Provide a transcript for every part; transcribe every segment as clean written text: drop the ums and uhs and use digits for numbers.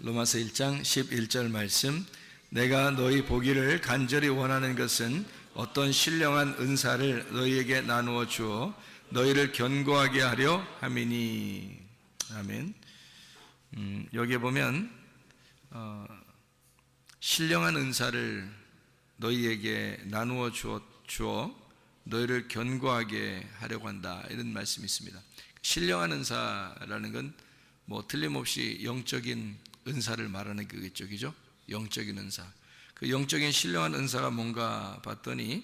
로마서 1장 11절 말씀, 내가 너희 보기를 간절히 원하는 것은 어떤 신령한 은사를 너희에게 나누어 주어 너희를 견고하게 하려 함이니. 아멘. 여기에 보면 신령한 은사를 너희에게 나누어 주어 너희를 견고하게 하려고 한다, 이런 말씀이 있습니다. 신령한 은사라는 건 틀림없이 영적인 은사를 말하는 거겠죠, 그죠? 영적인 은사. 그 영적인 신령한 은사가 뭔가 봤더니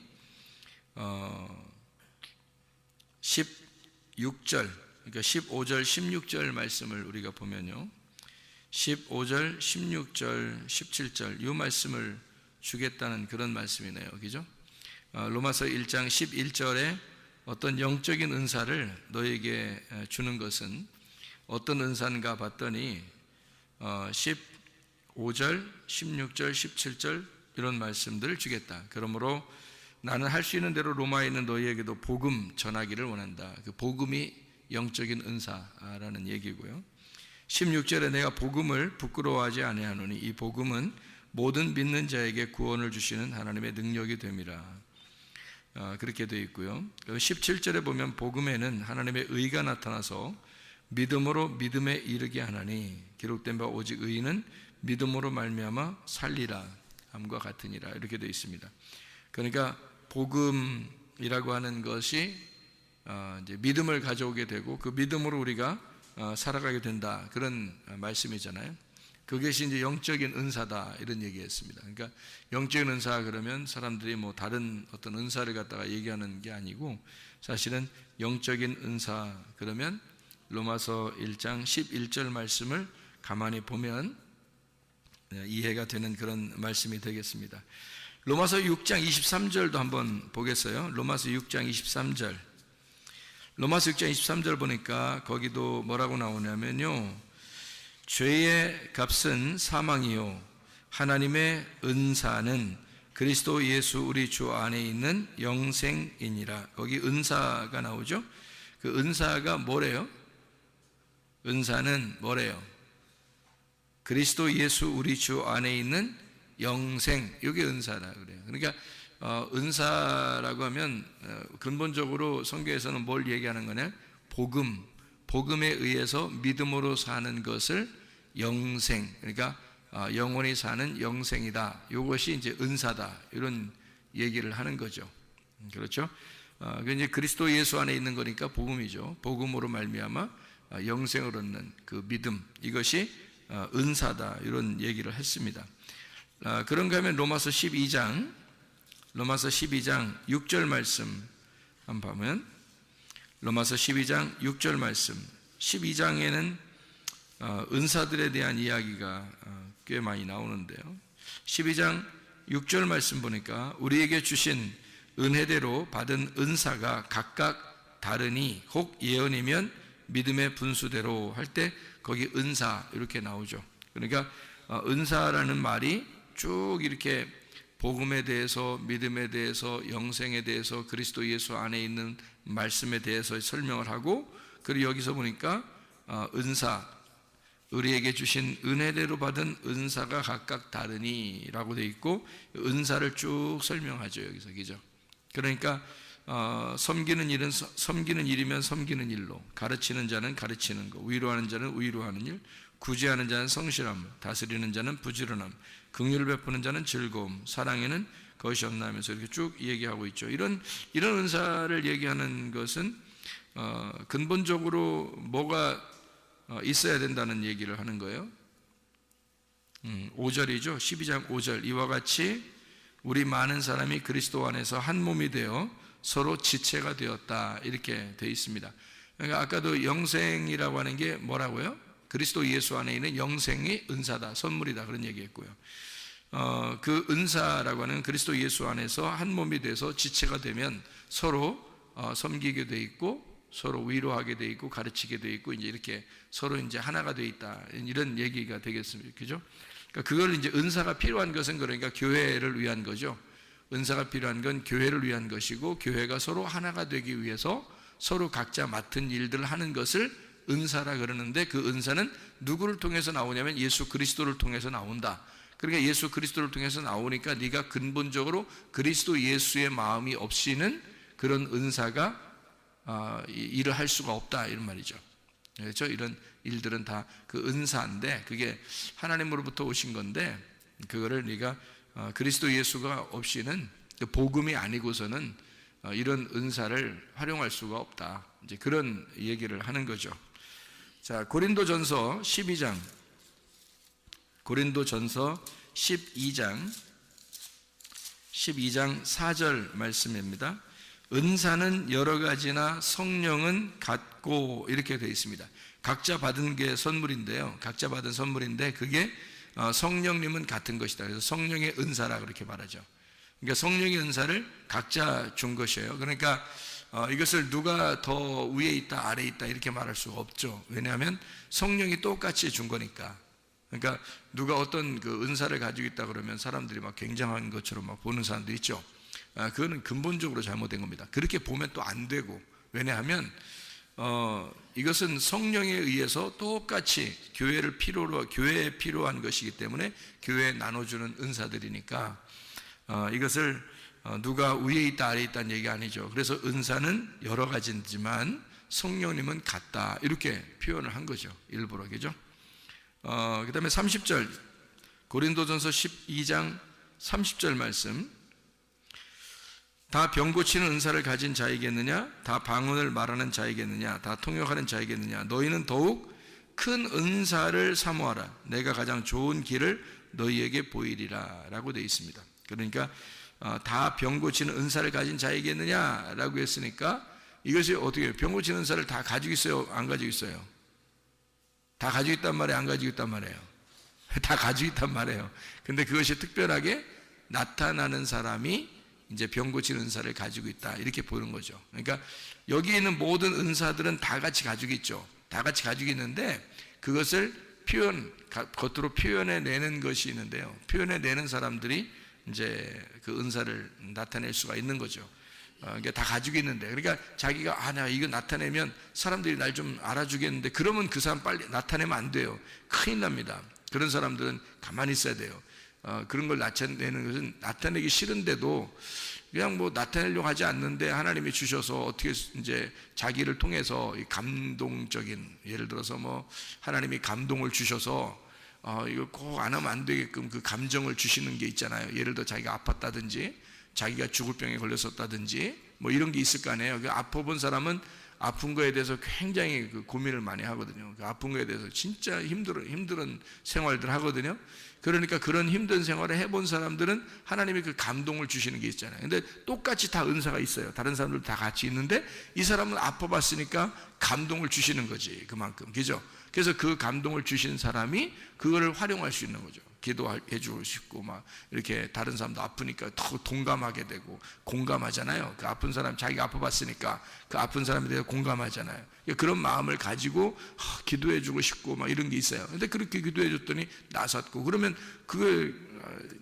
16절, 그러니까 15절, 16절 말씀을 우리가 보면요, 15절, 16절, 17절 이 말씀을 주겠다는 그런 말씀이네요. 그죠? 로마서 1장 11절에 어떤 영적인 은사를 너에게 주는 것은 어떤 은사인가 봤더니 15절, 16절, 17절 이런 말씀들을 주겠다. 그러므로 나는 할 수 있는 대로 로마에 있는 너희에게도 복음 전하기를 원한다. 그 복음이 영적인 은사라는 얘기고요. 16절에 내가 복음을 부끄러워하지 아니하노니 이 복음은 모든 믿는 자에게 구원을 주시는 하나님의 능력이 됨이라. 그렇게 되어 있고요. 17절에 보면 복음에는 하나님의 의가 나타나서 믿음으로 믿음에 이르게 하나니 기록된 바 오직 의인은 믿음으로 말미암아 살리라 함과 같으니라 이렇게 되어 있습니다. 그러니까 복음이라고 하는 것이 이제 믿음을 가져오게 되고 그 믿음으로 우리가 살아가게 된다 그런 말씀이잖아요. 그것이 이제 영적인 은사다 이런 얘기했습니다. 그러니까 영적인 은사 그러면 사람들이 뭐 다른 어떤 은사를 갖다가 얘기하는 게 아니고 사실은 영적인 은사 그러면 로마서 1장 11절 말씀을 가만히 보면 이해가 되는 그런 말씀이 되겠습니다. 로마서 6장 23절도 한번 보겠어요. 로마서 6장 23절. 로마서 6장 23절 보니까 거기도 뭐라고 나오냐면요, 죄의 값은 사망이요 하나님의 은사는 그리스도 예수 우리 주 안에 있는 영생이니라. 거기 은사가 나오죠. 그 은사가 뭐래요? 은사는 뭐래요? 그리스도 예수 우리 주 안에 있는 영생, 이게 은사라 그래요. 그러니까 은사라고 하면 근본적으로 성경에서는 뭘 얘기하는 거냐? 복음에 의해서 믿음으로 사는 것을 영생, 그러니까 영원히 사는 영생이다. 이것이 이제 은사다. 이런 얘기를 하는 거죠. 그렇죠? 이제 그리스도 예수 안에 있는 거니까 복음이죠. 복음으로 말미암아 영생을 얻는 그 믿음, 이것이 은사다. 이런 얘기를 했습니다. 그런가 하면 로마서 12장 6절 말씀 한번 보면 로마서 12장 6절 말씀 12장에는 은사들에 대한 이야기가 꽤 많이 나오는데요. 12장 6절 말씀 보니까 우리에게 주신 은혜대로 받은 은사가 각각 다르니 혹 예언이면 믿음의 분수대로 할 때 거기 은사 이렇게 나오죠. 그러니까 은사라는 말이 쭉 이렇게 복음에 대해서, 믿음에 대해서, 영생에 대해서, 그리스도 예수 안에 있는 말씀에 대해서 설명을 하고, 그리고 여기서 보니까 은사, 우리에게 주신 은혜대로 받은 은사가 각각 다르니라고 되어 있고 은사를 쭉 설명하죠. 여기서, 그죠? 그러니까 섬기는 일은 섬기는 일이면 섬기는 일로, 가르치는 자는 가르치는 것, 위로하는 자는 위로하는 일, 구제하는 자는 성실함, 다스리는 자는 부지런함, 긍휼을 베푸는 자는 즐거움, 사랑에는 것이 없나 하면서 이렇게 쭉 얘기하고 있죠. 이런 은사를 얘기하는 것은 근본적으로 뭐가 있어야 된다는 얘기를 하는 거예요. 5절이죠. 12장 5절. 이와 같이 우리 많은 사람이 그리스도 안에서 한 몸이 되어 서로 지체가 되었다. 이렇게 되어 있습니다. 그러니까 아까도 영생이라고 하는 게 뭐라고요? 그리스도 예수 안에 있는 영생이 은사다, 선물이다, 그런 얘기했고요. 그 은사라고 하는 그리스도 예수 안에서 한 몸이 돼서 지체가 되면 서로 섬기게 돼 있고, 서로 위로하게 돼 있고, 가르치게 돼 있고, 이제 이렇게 서로 이제 하나가 돼 있다, 이런 얘기가 되겠습니다. 그죠? 그러니까 그걸 이제 은사가 필요한 것은 그러니까 교회를 위한 거죠. 은사가 필요한 건 교회를 위한 것이고, 교회가 서로 하나가 되기 위해서 서로 각자 맡은 일들을 하는 것을 은사라 그러는데, 그 은사는 누구를 통해서 나오냐면 예수 그리스도를 통해서 나온다. 그러니까 예수 그리스도를 통해서 나오니까 네가 근본적으로 그리스도 예수의 마음이 없이는 그런 은사가 일을 할 수가 없다, 이런 말이죠. 그렇죠? 이런 일들은 다 그 은사인데 그게 하나님으로부터 오신 건데, 그거를 네가 그리스도 예수가 없이는, 복음이 아니고서는 이런 은사를 활용할 수가 없다, 이제 그런 얘기를 하는 거죠. 자, 고린도전서 12장, 고린도전서 12장 12장 4절 말씀입니다. 은사는 여러 가지나 성령은 같고, 이렇게 되어 있습니다. 각자 받은 게 선물인데요. 각자 받은 선물인데 그게 성령님은 같은 것이다. 그래서 성령의 은사라 그렇게 말하죠. 그러니까 성령의 은사를 각자 준 것이에요. 그러니까 이것을 누가 더 위에 있다 아래에 있다 이렇게 말할 수가 없죠. 왜냐하면 성령이 똑같이 준 거니까. 그러니까 누가 어떤 그 은사를 가지고 있다 그러면 사람들이 막 굉장한 것처럼 막 보는 사람들 있죠. 그거는 근본적으로 잘못된 겁니다. 그렇게 보면 또 안 되고, 왜냐하면 이것은 성령에 의해서 똑같이 교회에 필요한 것이기 때문에 교회에 나눠주는 은사들이니까 이것을 누가 위에 있다 아래에 있다는 얘기가 아니죠. 그래서 은사는 여러 가지지만 성령님은 같다, 이렇게 표현을 한 거죠. 일부러. 그죠? 그 다음에 30절, 고린도전서 12장 30절 말씀. 다 병 고치는 은사를 가진 자이겠느냐? 다 방언을 말하는 자이겠느냐? 다 통역하는 자이겠느냐? 너희는 더욱 큰 은사를 사모하라. 내가 가장 좋은 길을 너희에게 보이리라 라고 되어 있습니다. 그러니까 다 병 고치는 은사를 가진 자이겠느냐 라고 했으니까 이것이 어떻게 해요? 병 고치는 은사를 다 가지고 있어요? 안 가지고 있어요? 다 가지고 있단 말이에요? 안 가지고 있단 말이에요? 다 가지고 있단 말이에요. 근데 그것이 특별하게 나타나는 사람이 이제 병 고치는 은사를 가지고 있다, 이렇게 보는 거죠. 그러니까 여기 있는 모든 은사들은 다 같이 가지고 있죠. 다 같이 가지고 있는데 그것을 겉으로 표현해 내는 것이 있는데요. 표현해 내는 사람들이 이제 그 은사를 나타낼 수가 있는 거죠. 그러니까 다 가지고 있는데, 그러니까 자기가 나 이거 나타내면 사람들이 날 좀 알아주겠는데, 그러면 그 사람 빨리 나타내면 안 돼요. 큰일 납니다. 그런 사람들은 가만히 있어야 돼요. 그런 걸 나타내는 것은 나타내기 싫은데도 그냥 뭐 나타내려고 하지 않는데 하나님이 주셔서 어떻게 이제 자기를 통해서 이 감동적인, 예를 들어서 뭐 하나님이 감동을 주셔서 이거 꼭 안 하면 안 되게끔 그 감정을 주시는 게 있잖아요. 예를 들어 자기가 아팠다든지 자기가 죽을 병에 걸렸었다든지 뭐 이런 게 있을 거 아니에요. 그 아파본 사람은 아픈 거에 대해서 굉장히 그 고민을 많이 하거든요. 그 아픈 거에 대해서 진짜 힘든 생활들 하거든요. 그러니까 그런 힘든 생활을 해본 사람들은 하나님이 그 감동을 주시는 게 있잖아요. 근데 똑같이 다 은사가 있어요. 다른 사람들 다 같이 있는데 이 사람은 아파봤으니까 감동을 주시는 거지, 그만큼. 그죠? 그래서 그 감동을 주신 사람이 그거를 활용할 수 있는 거죠. 기도해 주고 싶고 막 이렇게 다른 사람도 아프니까 더 동감하게 되고 공감하잖아요. 그 아픈 사람, 자기가 아파봤으니까 그 아픈 사람에 대해서 공감하잖아요. 그런 마음을 가지고 기도해 주고 싶고 막 이런 게 있어요. 근데 그렇게 기도해 줬더니 나섰고, 그러면 그게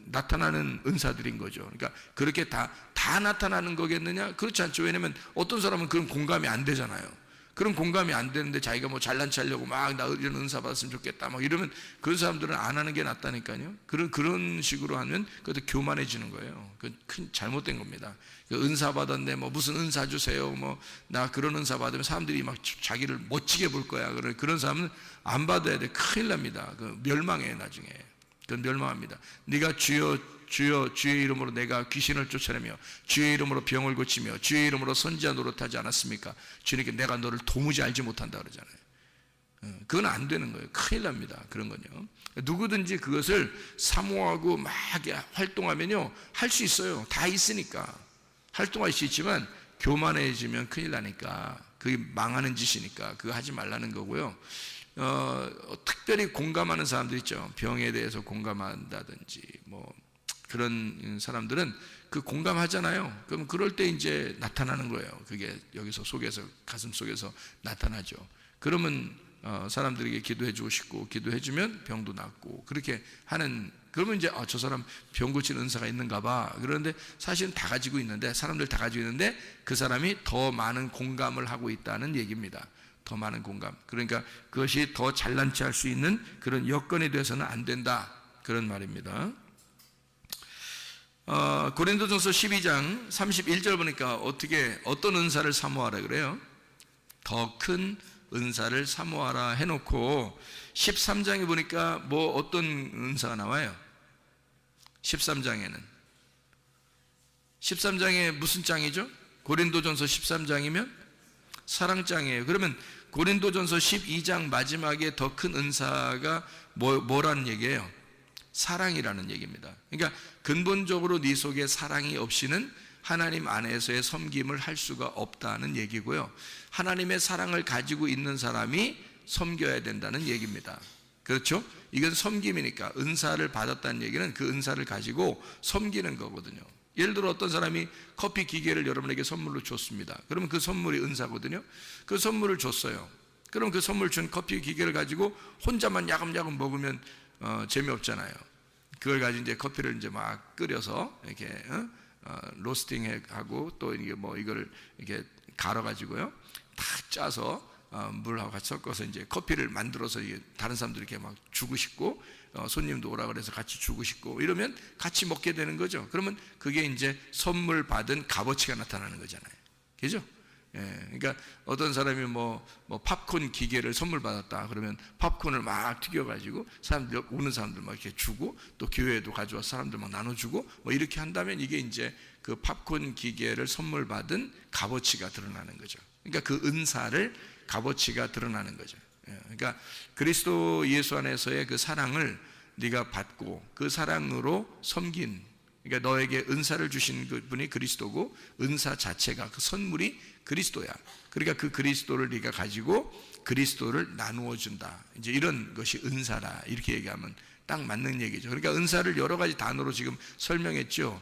나타나는 은사들인 거죠. 그러니까 그렇게 다 나타나는 거겠느냐? 그렇지 않죠. 왜냐면 어떤 사람은 그런 공감이 안 되잖아요. 그런 공감이 안 되는데 자기가 뭐 잘난 체하려고 막 나 이런 은사 받았으면 좋겠다 막 이러면 그런 사람들은 안 하는 게 낫다니까요. 그런 식으로 하면 그것도 교만해지는 거예요. 그 큰 잘못된 겁니다. 그 은사 받았네, 뭐 무슨 은사 주세요, 뭐 나 그런 은사 받으면 사람들이 막 자기를 멋지게 볼 거야. 그런 사람은 안 받아야 돼. 큰일 납니다. 그 멸망해 나중에. 그건 멸망합니다. 네가 주여 주의 이름으로 내가 귀신을 쫓아내며 주의 이름으로 병을 고치며 주의 이름으로 선지자 노릇하지 않았습니까? 주님께 내가 너를 도무지 알지 못한다 그러잖아요. 그건 안 되는 거예요. 큰일 납니다. 그런 건요. 누구든지 그것을 사모하고 막 활동하면요, 할 수 있어요. 다 있으니까 활동할 수 있지만 교만해지면 큰일 나니까, 그게 망하는 짓이니까 그거 하지 말라는 거고요. 특별히 공감하는 사람들 있죠. 병에 대해서 공감한다든지 뭐 그런 사람들은 그 공감하잖아요. 그럼 그럴 때 이제 나타나는 거예요. 그게 여기서 속에서, 가슴 속에서 나타나죠. 그러면 사람들에게 기도해 주고 싶고, 기도해 주면 병도 낫고, 그렇게 하는, 그러면 이제 저 사람 병 고치는 은사가 있는가 봐. 그런데 사실은 다 가지고 있는데, 사람들 다 가지고 있는데 그 사람이 더 많은 공감을 하고 있다는 얘기입니다. 더 많은 공감. 그러니까 그것이 더 잘난 체할 수 있는 그런 여건이 돼서는 안 된다, 그런 말입니다. 고린도전서 12장 31절 보니까 어떤 은사를 사모하라 그래요? 더 큰 은사를 사모하라 해놓고 13장에 보니까 뭐 어떤 은사가 나와요? 13장에 무슨 장이죠? 고린도전서 13장이면 사랑장이에요. 그러면 고린도전서 12장 마지막에 더 큰 은사가 뭐라는 얘기예요? 사랑이라는 얘기입니다. 그러니까 근본적으로 네 속에 사랑이 없이는 하나님 안에서의 섬김을 할 수가 없다는 얘기고요. 하나님의 사랑을 가지고 있는 사람이 섬겨야 된다는 얘기입니다. 그렇죠? 이건 섬김이니까 은사를 받았다는 얘기는 그 은사를 가지고 섬기는 거거든요. 예를 들어 어떤 사람이 커피 기계를 여러분에게 선물로 줬습니다. 그러면 그 선물이 은사거든요. 그 선물을 줬어요. 그럼 그 선물 준 커피 기계를 가지고 혼자만 야금야금 먹으면 재미없잖아요. 그걸 가지고 이제 커피를 이제 막 끓여서 이렇게 로스팅하고 또 이게 뭐 이거를 이렇게 갈아 가지고요, 다 짜서 물하고 같이 섞어서 이제 커피를 만들어서 다른 사람들 이렇게 막 주고 싶고, 손님도 오라 그래서 같이 주고 싶고 이러면 같이 먹게 되는 거죠. 그러면 그게 이제 선물 받은 값어치가 나타나는 거잖아요. 그죠? 예, 그러니까 어떤 사람이 뭐 팝콘 기계를 선물 받았다 그러면 팝콘을 막 튀겨가지고 사람들 오는 사람들 막 이렇게 주고, 또 교회에도 가져와서 사람들 막 나눠주고 뭐 이렇게 한다면 이게 이제 그 팝콘 기계를 선물 받은 값어치가 드러나는 거죠. 그러니까 그 은사를 값어치가 드러나는 거죠. 그러니까 그리스도 예수 안에서의 그 사랑을 네가 받고 그 사랑으로 섬긴, 그러니까 너에게 은사를 주신 분이 그리스도고 은사 자체가 그 선물이 그리스도야. 그러니까 그 그리스도를 네가 가지고 그리스도를 나누어 준다. 이제 이런 것이 은사라, 이렇게 얘기하면 딱 맞는 얘기죠. 그러니까 은사를 여러 가지 단어로 지금 설명했죠.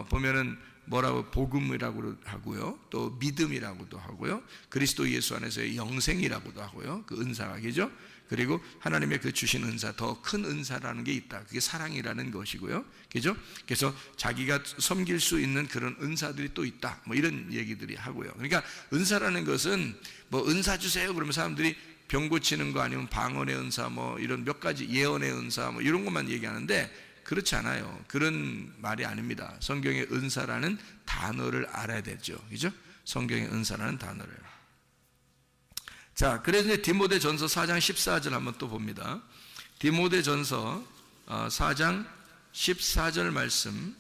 보면은 뭐라고 복음이라고 하고요, 또 믿음이라고도 하고요, 그리스도 예수 안에서의 영생이라고도 하고요, 그 은사가, 그죠? 그리고 하나님의 그 주신 은사, 더 큰 은사라는 게 있다. 그게 사랑이라는 것이고요, 그죠? 그래서 자기가 섬길 수 있는 그런 은사들이 또 있다, 뭐 이런 얘기들이 하고요. 그러니까 은사라는 것은 뭐 은사 주세요 그러면 사람들이 병 고치는 거 아니면 방언의 은사, 뭐 이런 몇 가지 예언의 은사, 뭐 이런 것만 얘기하는데 그렇지 않아요. 그런 말이 아닙니다. 성경의 은사라는 단어를 알아야 되죠. 그죠? 성경의 은사라는 단어를. 자, 그래서 이제 디모데전서 4장 14절 한번 또 봅니다. 디모데전서 4장 14절 말씀,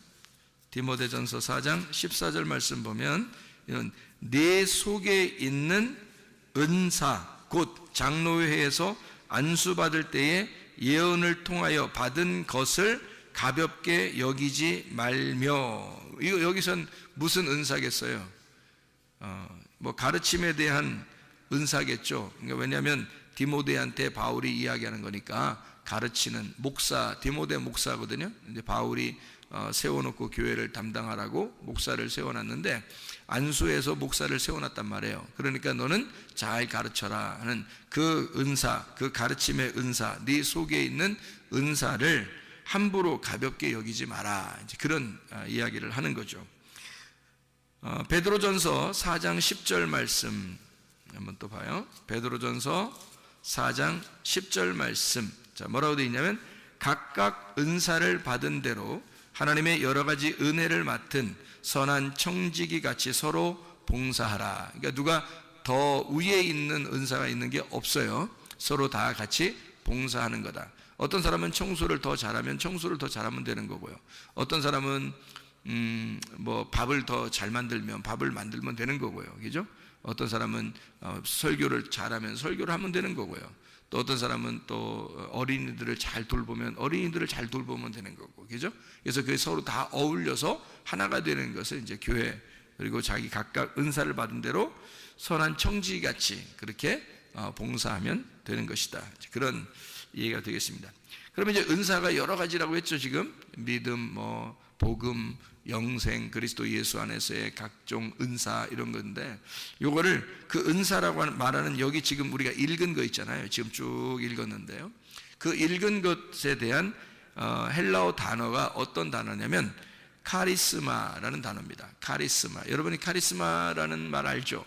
디모데전서 4장 14절 말씀 보면 이런 내 속에 있는 은사, 곧 장로회에서 안수받을 때에 예언을 통하여 받은 것을 가볍게 여기지 말며. 이거 여기선 무슨 은사겠어요? 뭐 가르침에 대한 은사겠죠. 그러니까 왜냐하면 디모데한테 바울이 이야기하는 거니까 가르치는 목사, 디모데 목사거든요. 이제 바울이 세워놓고 교회를 담당하라고 목사를 세워놨는데 안수에서 목사를 세워놨단 말이에요. 그러니까 너는 잘 가르쳐라 하는 그 은사, 그 가르침의 은사, 네 속에 있는 은사를 함부로 가볍게 여기지 마라, 이제 그런 이야기를 하는 거죠. 베드로전서 4장 10절 말씀 한번 또 봐요. 베드로전서 4장 10절 말씀. 자, 뭐라고 되어 있냐면 각각 은사를 받은 대로 하나님의 여러 가지 은혜를 맡은 선한 청지기 같이 서로 봉사하라. 그러니까 누가 더 위에 있는 은사가 있는 게 없어요. 서로 다 같이 봉사하는 거다. 어떤 사람은 청소를 더 잘하면 청소를 더 잘하면 되는 거고요. 어떤 사람은 뭐 밥을 더 잘 만들면 밥을 만들면 되는 거고요. 그죠? 어떤 사람은 설교를 잘하면 설교를 하면 되는 거고요. 또 어떤 사람은 또 어린이들을 잘 돌보면 어린이들을 잘 돌보면 되는 거고, 그죠? 그래서 그게 서로 다 어울려서 하나가 되는 것을 이제 교회, 그리고 자기 각각 은사를 받은 대로 선한 청지같이 그렇게 봉사하면 되는 것이다. 그런 이해가 되겠습니다. 그러면 이제 은사가 여러 가지라고 했죠. 지금 믿음, 뭐 복음, 영생, 그리스도 예수 안에서의 각종 은사, 이런 건데, 요거를 그 은사라고 말하는 여기 지금 우리가 읽은 거 있잖아요. 지금 쭉 읽었는데요. 그 읽은 것에 대한 헬라어 단어가 어떤 단어냐면 카리스마라는 단어입니다. 카리스마. 여러분이 카리스마라는 말 알죠?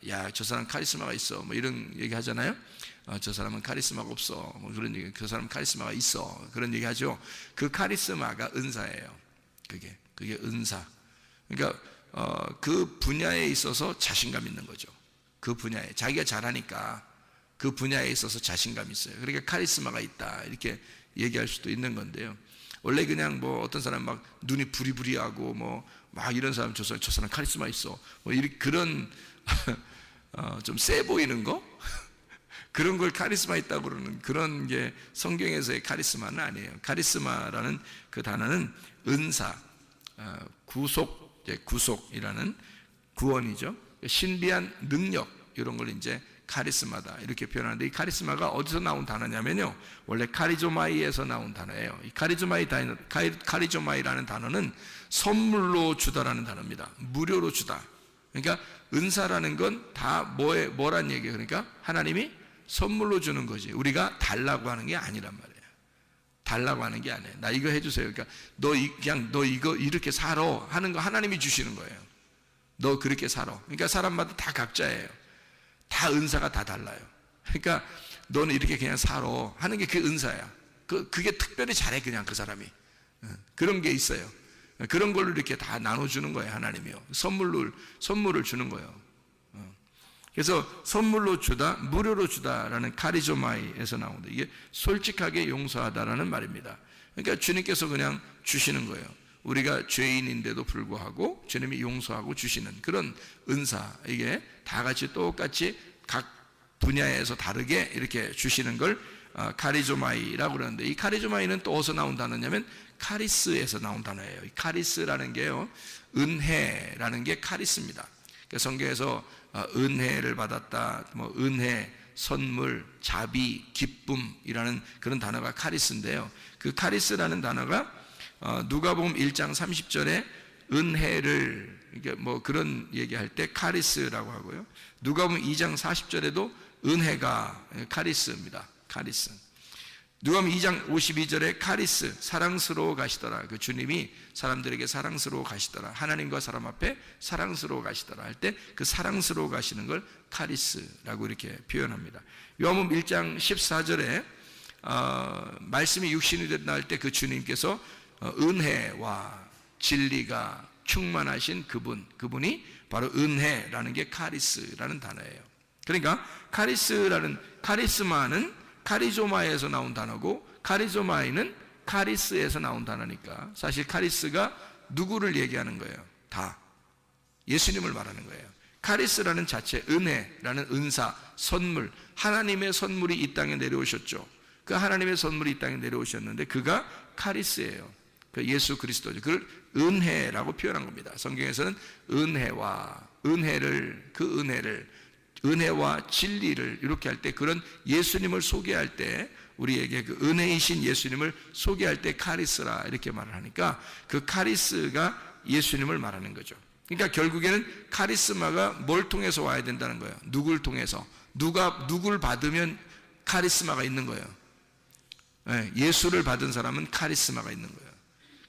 야, 저 사람 카리스마가 있어, 뭐 이런 얘기 하잖아요. 저 사람은 카리스마가 없어, 뭐 그런 얘기. 그 사람은 카리스마가 있어, 그런 얘기 하죠. 그 카리스마가 은사예요. 그게 은사. 그러니까 그 분야에 있어서 자신감 있는 거죠. 그 분야에 자기가 잘하니까 그 분야에 있어서 자신감 있어요. 그러니까 카리스마가 있다, 이렇게 얘기할 수도 있는 건데요. 원래 그냥 뭐 어떤 사람 막 눈이 부리부리하고 뭐 막 이런 사람, 저 사람 카리스마 있어, 뭐 이런 그런 좀 세 보이는 거 그런 걸 카리스마 있다고 그러는 그런 게 성경에서의 카리스마는 아니에요. 카리스마라는 그 단어는 은사, 구속이라는 구원이죠. 신비한 능력, 이런 걸 이제 카리스마다 이렇게 표현하는데, 이 카리스마가 어디서 나온 단어냐면요, 원래 카리조마이에서 나온 단어예요. 이 카리조마이라는 단어는 선물로 주다라는 단어입니다. 무료로 주다. 그러니까 은사라는 건 다 뭐란 얘기예요? 그러니까 하나님이 선물로 주는 거지, 우리가 달라고 하는 게 아니란 말이에요. 달라고 하는 게 아니에요. 나 이거 해주세요. 그러니까 너 이거 이렇게 살아 하는 거 하나님이 주시는 거예요. 너 그렇게 살아. 그러니까 사람마다 다 각자예요. 다 은사가 다 달라요. 그러니까 너는 이렇게 그냥 살아 하는 게 그 은사야. 그게 특별히 잘해, 그냥 그 사람이. 그런 게 있어요. 그런 걸로 이렇게 다 나눠주는 거예요, 하나님이요. 선물을 주는 거예요. 그래서 선물로 주다, 무료로 주다라는 카리조마이에서 나온다. 이게 솔직하게 용서하다라는 말입니다. 그러니까 주님께서 그냥 주시는 거예요. 우리가 죄인인데도 불구하고 주님이 용서하고 주시는 그런 은사, 이게 다 같이 똑같이 각 분야에서 다르게 이렇게 주시는 걸 카리조마이라고 그러는데, 이 카리조마이는 또 어디서 나온 단어냐면 카리스에서 나온 단어예요. 이 카리스라는 게요, 은혜라는 게 카리스입니다. 그러니까 성경에서 은혜를 받았다, 뭐 은혜, 선물, 자비, 기쁨이라는 그런 단어가 카리스인데요, 그 카리스라는 단어가 누가복음 1장 30절에 은혜를, 이게 뭐 그런 얘기할 때 카리스라고 하고요, 누가복음 2장 40절에도 은혜가 카리스입니다. 카리스. 누가복음 2장 52절에 카리스, 사랑스러워 가시더라. 그 주님이 사람들에게 사랑스러워 가시더라. 하나님과 사람 앞에 사랑스러워 가시더라 할 때 그 사랑스러워 가시는 걸 카리스라고 이렇게 표현합니다. 요한복음 1장 14절에 말씀이 육신이 됐다 할 때 그 주님께서 은혜와 진리가 충만하신 그분이 바로 은혜라는 게 카리스라는 단어예요. 그러니까 카리스마는 카리조마에서 나온 단어고, 카리조마이는 카리스에서 나온 단어니까 사실 카리스가 누구를 얘기하는 거예요? 다 예수님을 말하는 거예요. 카리스라는 자체, 은혜라는 은사, 선물, 하나님의 선물이 이 땅에 내려오셨죠. 그 하나님의 선물이 이 땅에 내려오셨는데 그가 카리스예요. 그 예수 그리스도죠. 그걸 은혜라고 표현한 겁니다. 성경에서는 은혜와 진리를 이렇게 할 때, 그런 예수님을 소개할 때, 우리에게 그 은혜이신 예수님을 소개할 때 카리스라 이렇게 말을 하니까 그 카리스가 예수님을 말하는 거죠. 그러니까 결국에는 카리스마가 뭘 통해서 와야 된다는 거예요? 누굴 통해서? 누굴 받으면 카리스마가 있는 거예요? 예수를 받은 사람은 카리스마가 있는 거예요.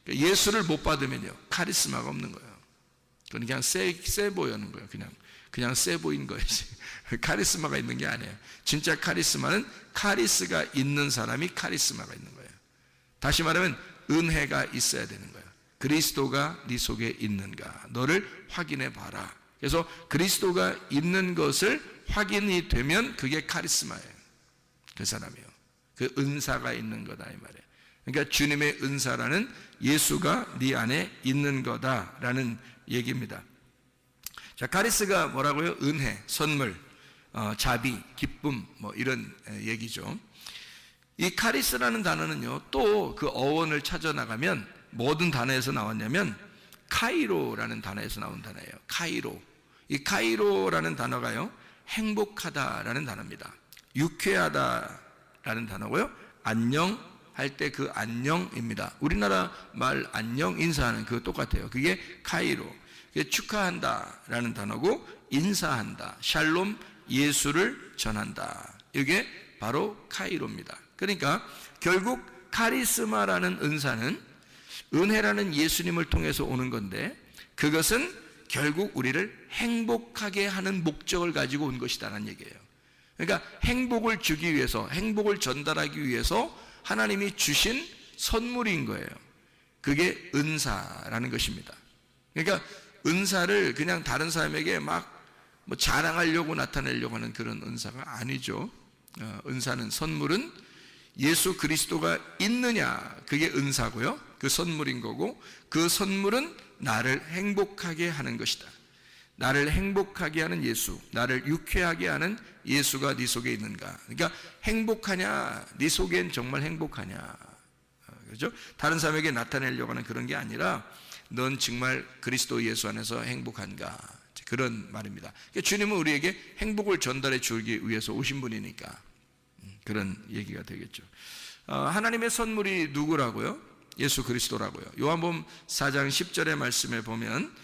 예수를 못 받으면요, 카리스마가 없는 거예요. 그건 그냥 세 보이는 거예요. 그냥 세 보인 거예요. 카리스마가 있는 게 아니에요. 진짜 카리스마는 카리스가 있는 사람이 카리스마가 있는 거예요. 다시 말하면 은혜가 있어야 되는 거예요. 그리스도가 네 속에 있는가, 너를 확인해 봐라. 그래서 그리스도가 있는 것을 확인이 되면 그게 카리스마예요. 그 사람이요. 그 은사가 있는 거다 이 말이에요. 그러니까 주님의 은사라는 예수가 네 안에 있는 거다라는 얘기입니다. 자, 카리스가 뭐라고요? 은혜, 선물, 자비, 기쁨, 뭐 이런 얘기죠. 이 카리스라는 단어는요, 또 그 어원을 찾아 나가면 모든 단어에서 나왔냐면 카이로라는 단어에서 나온 단어예요. 카이로. 이 카이로라는 단어가요, 행복하다라는 단어입니다. 유쾌하다라는 단어고요, 안녕 할 때 그 안녕입니다. 우리나라 말 안녕 인사하는 그거 똑같아요. 그게 카이로. 축하한다라는 단어고, 인사한다, 샬롬, 예수를 전한다, 이게 바로 카이로입니다. 그러니까 결국 카리스마라는 은사는 은혜라는 예수님을 통해서 오는 건데, 그것은 결국 우리를 행복하게 하는 목적을 가지고 온 것이다라는 얘기예요. 그러니까 행복을 주기 위해서, 행복을 전달하기 위해서 하나님이 주신 선물인 거예요. 그게 은사라는 것입니다. 그러니까 은사를 그냥 다른 사람에게 막 뭐 자랑하려고 나타내려고 하는 그런 은사가 아니죠. 은사는, 선물은 예수 그리스도가 있느냐, 그게 은사고요, 그 선물인 거고, 그 선물은 나를 행복하게 하는 것이다. 나를 행복하게 하는 예수, 나를 유쾌하게 하는 예수가 네 속에 있는가? 그러니까 행복하냐? 네 속엔 정말 행복하냐? 그렇죠? 다른 사람에게 나타내려고 하는 그런 게 아니라 넌 정말 그리스도 예수 안에서 행복한가? 그런 말입니다. 그러니까 주님은 우리에게 행복을 전달해 주기 위해서 오신 분이니까 그런 얘기가 되겠죠. 하나님의 선물이 누구라고요? 예수 그리스도라고요. 요한복음 4장 10절의 말씀에 보면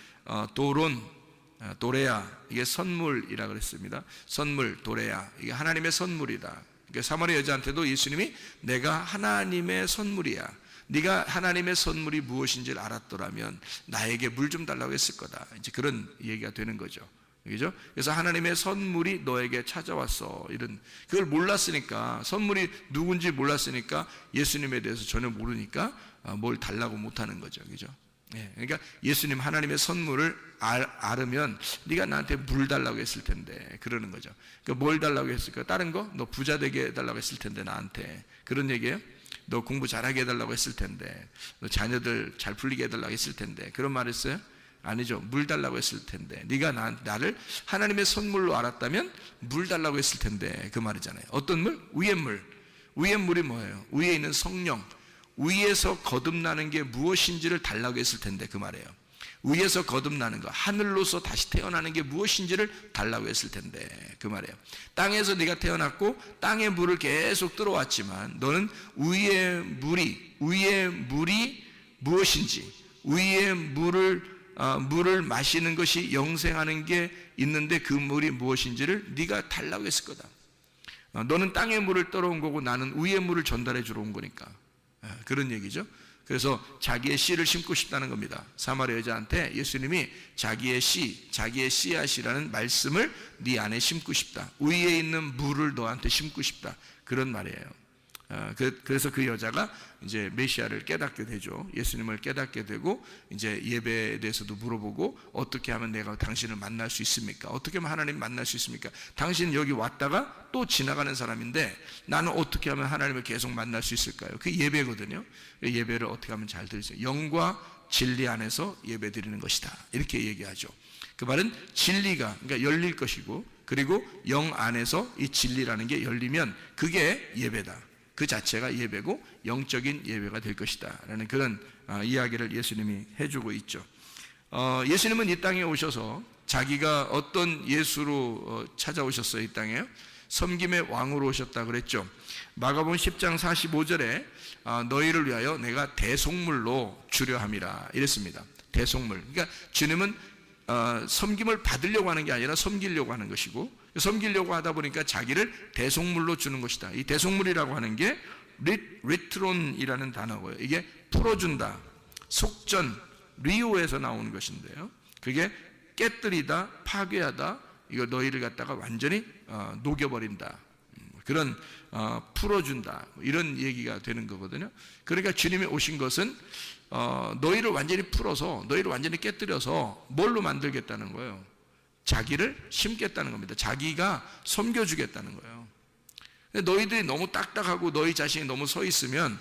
도레아, 이게 선물이라 그랬습니다. 선물, 도레아, 이게 하나님의 선물이다. 그러니까 사마리아 여자한테도 예수님이 내가 하나님의 선물이야, 네가 하나님의 선물이 무엇인지를 알았더라면 나에게 물 좀 달라고 했을 거다. 이제 그런 얘기가 되는 거죠. 그죠? 그래서 하나님의 선물이 너에게 찾아왔어. 이런, 그걸 몰랐으니까, 선물이 누군지 몰랐으니까 예수님에 대해서 전혀 모르니까 뭘 달라고 못하는 거죠. 그죠? 예, 그러니까 예수님 하나님의 선물을 알으면 네가 나한테 물 달라고 했을 텐데, 그러는 거죠. 그러니까 뭘 달라고 했을까? 다른 거? 너 부자 되게 해달라고 했을 텐데, 나한테. 그런 얘기예요? 너 공부 잘하게 해달라고 했을 텐데, 너 자녀들 잘 풀리게 해달라고 했을 텐데, 그런 말 했어요? 아니죠. 물 달라고 했을 텐데, 네가 나를 하나님의 선물로 알았다면 물 달라고 했을 텐데, 그 말이잖아요. 어떤 물? 위의 물. 위의 물이 뭐예요? 위에 있는 성령, 위에서 거듭나는 게 무엇인지를 달라고 했을 텐데, 그 말이에요. 위에서 거듭나는 거, 하늘로서 다시 태어나는 게 무엇인지를 달라고 했을 텐데, 그 말이에요. 땅에서 네가 태어났고 땅의 물을 계속 들어왔지만 너는 위의 물이 무엇인지, 위의 물을 마시는 것이 영생하는 게 있는데 그 물이 무엇인지를 네가 달라고 했을 거다. 너는 땅의 물을 떨어온 거고 나는 위의 물을 전달해 주러 온 거니까, 그런 얘기죠. 그래서 자기의 씨를 심고 싶다는 겁니다. 사마리아 여자한테 예수님이 자기의 씨앗이라는 말씀을 네 안에 심고 싶다. 위에 있는 물을 너한테 심고 싶다. 그런 말이에요. 그래서 그 여자가 이제 메시아를 깨닫게 되죠. 예수님을 깨닫게 되고 이제 예배에 대해서도 물어보고, 어떻게 하면 내가 당신을 만날 수 있습니까? 어떻게 하면 하나님 만날 수 있습니까? 당신 여기 왔다가 또 지나가는 사람인데 나는 어떻게 하면 하나님을 계속 만날 수 있을까요? 그게 예배거든요. 예배를 어떻게 하면 잘 드리죠? 영과 진리 안에서 예배 드리는 것이다, 이렇게 얘기하죠. 그 말은 진리가, 그러니까 열릴 것이고, 그리고 영 안에서 이 진리라는 게 열리면 그게 예배다. 그 자체가 예배고 영적인 예배가 될 것이다 라는 그런 이야기를 예수님이 해주고 있죠. 예수님은 이 땅에 오셔서 자기가 어떤 예수로 찾아오셨어요? 이 땅에요? 섬김의 왕으로 오셨다 그랬죠. 마가복음 10장 45절에 너희를 위하여 내가 대속물로 주려 함이라 이랬습니다. 대속물. 그러니까 주님은 섬김을 받으려고 하는 게 아니라 섬기려고 하는 것이고, 섬기려고 하다 보니까 자기를 대속물로 주는 것이다. 이 대속물이라고 하는 게 리트론이라는 단어고요. 이게 풀어준다, 속전, 리오에서 나오는 것인데요. 그게 깨뜨리다, 파괴하다, 이거 너희를 갖다가 완전히 녹여버린다, 그런 풀어준다, 이런 얘기가 되는 거거든요. 그러니까 주님이 오신 것은 너희를 완전히 풀어서, 너희를 완전히 깨뜨려서 뭘로 만들겠다는 거예요? 자기를 심겠다는 겁니다. 자기가 섬겨주겠다는 거예요. 근데 너희들이 너무 딱딱하고 너희 자신이 너무 서 있으면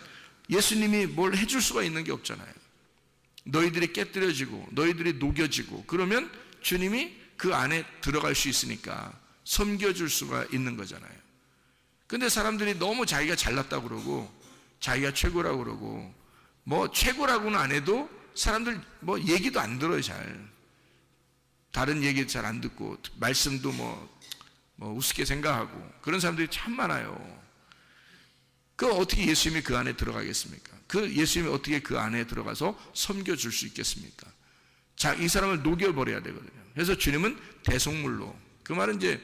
예수님이 뭘 해줄 수가 있는 게 없잖아요. 너희들이 깨뜨려지고 너희들이 녹여지고 그러면 주님이 그 안에 들어갈 수 있으니까 섬겨줄 수가 있는 거잖아요. 근데 사람들이 너무 자기가 잘났다고 그러고 자기가 최고라고 그러고, 뭐 최고라고는 안 해도 사람들 뭐 얘기도 안 들어요. 잘 다른 얘기 잘 안 듣고 말씀도 뭐 우습게 생각하고 그런 사람들이 참 많아요. 그 어떻게 예수님이 그 안에 들어가겠습니까? 그 예수님이 어떻게 그 안에 들어가서 섬겨줄 수 있겠습니까? 이 사람을 녹여버려야 되거든요. 그래서 주님은 대속물로, 그 말은 이제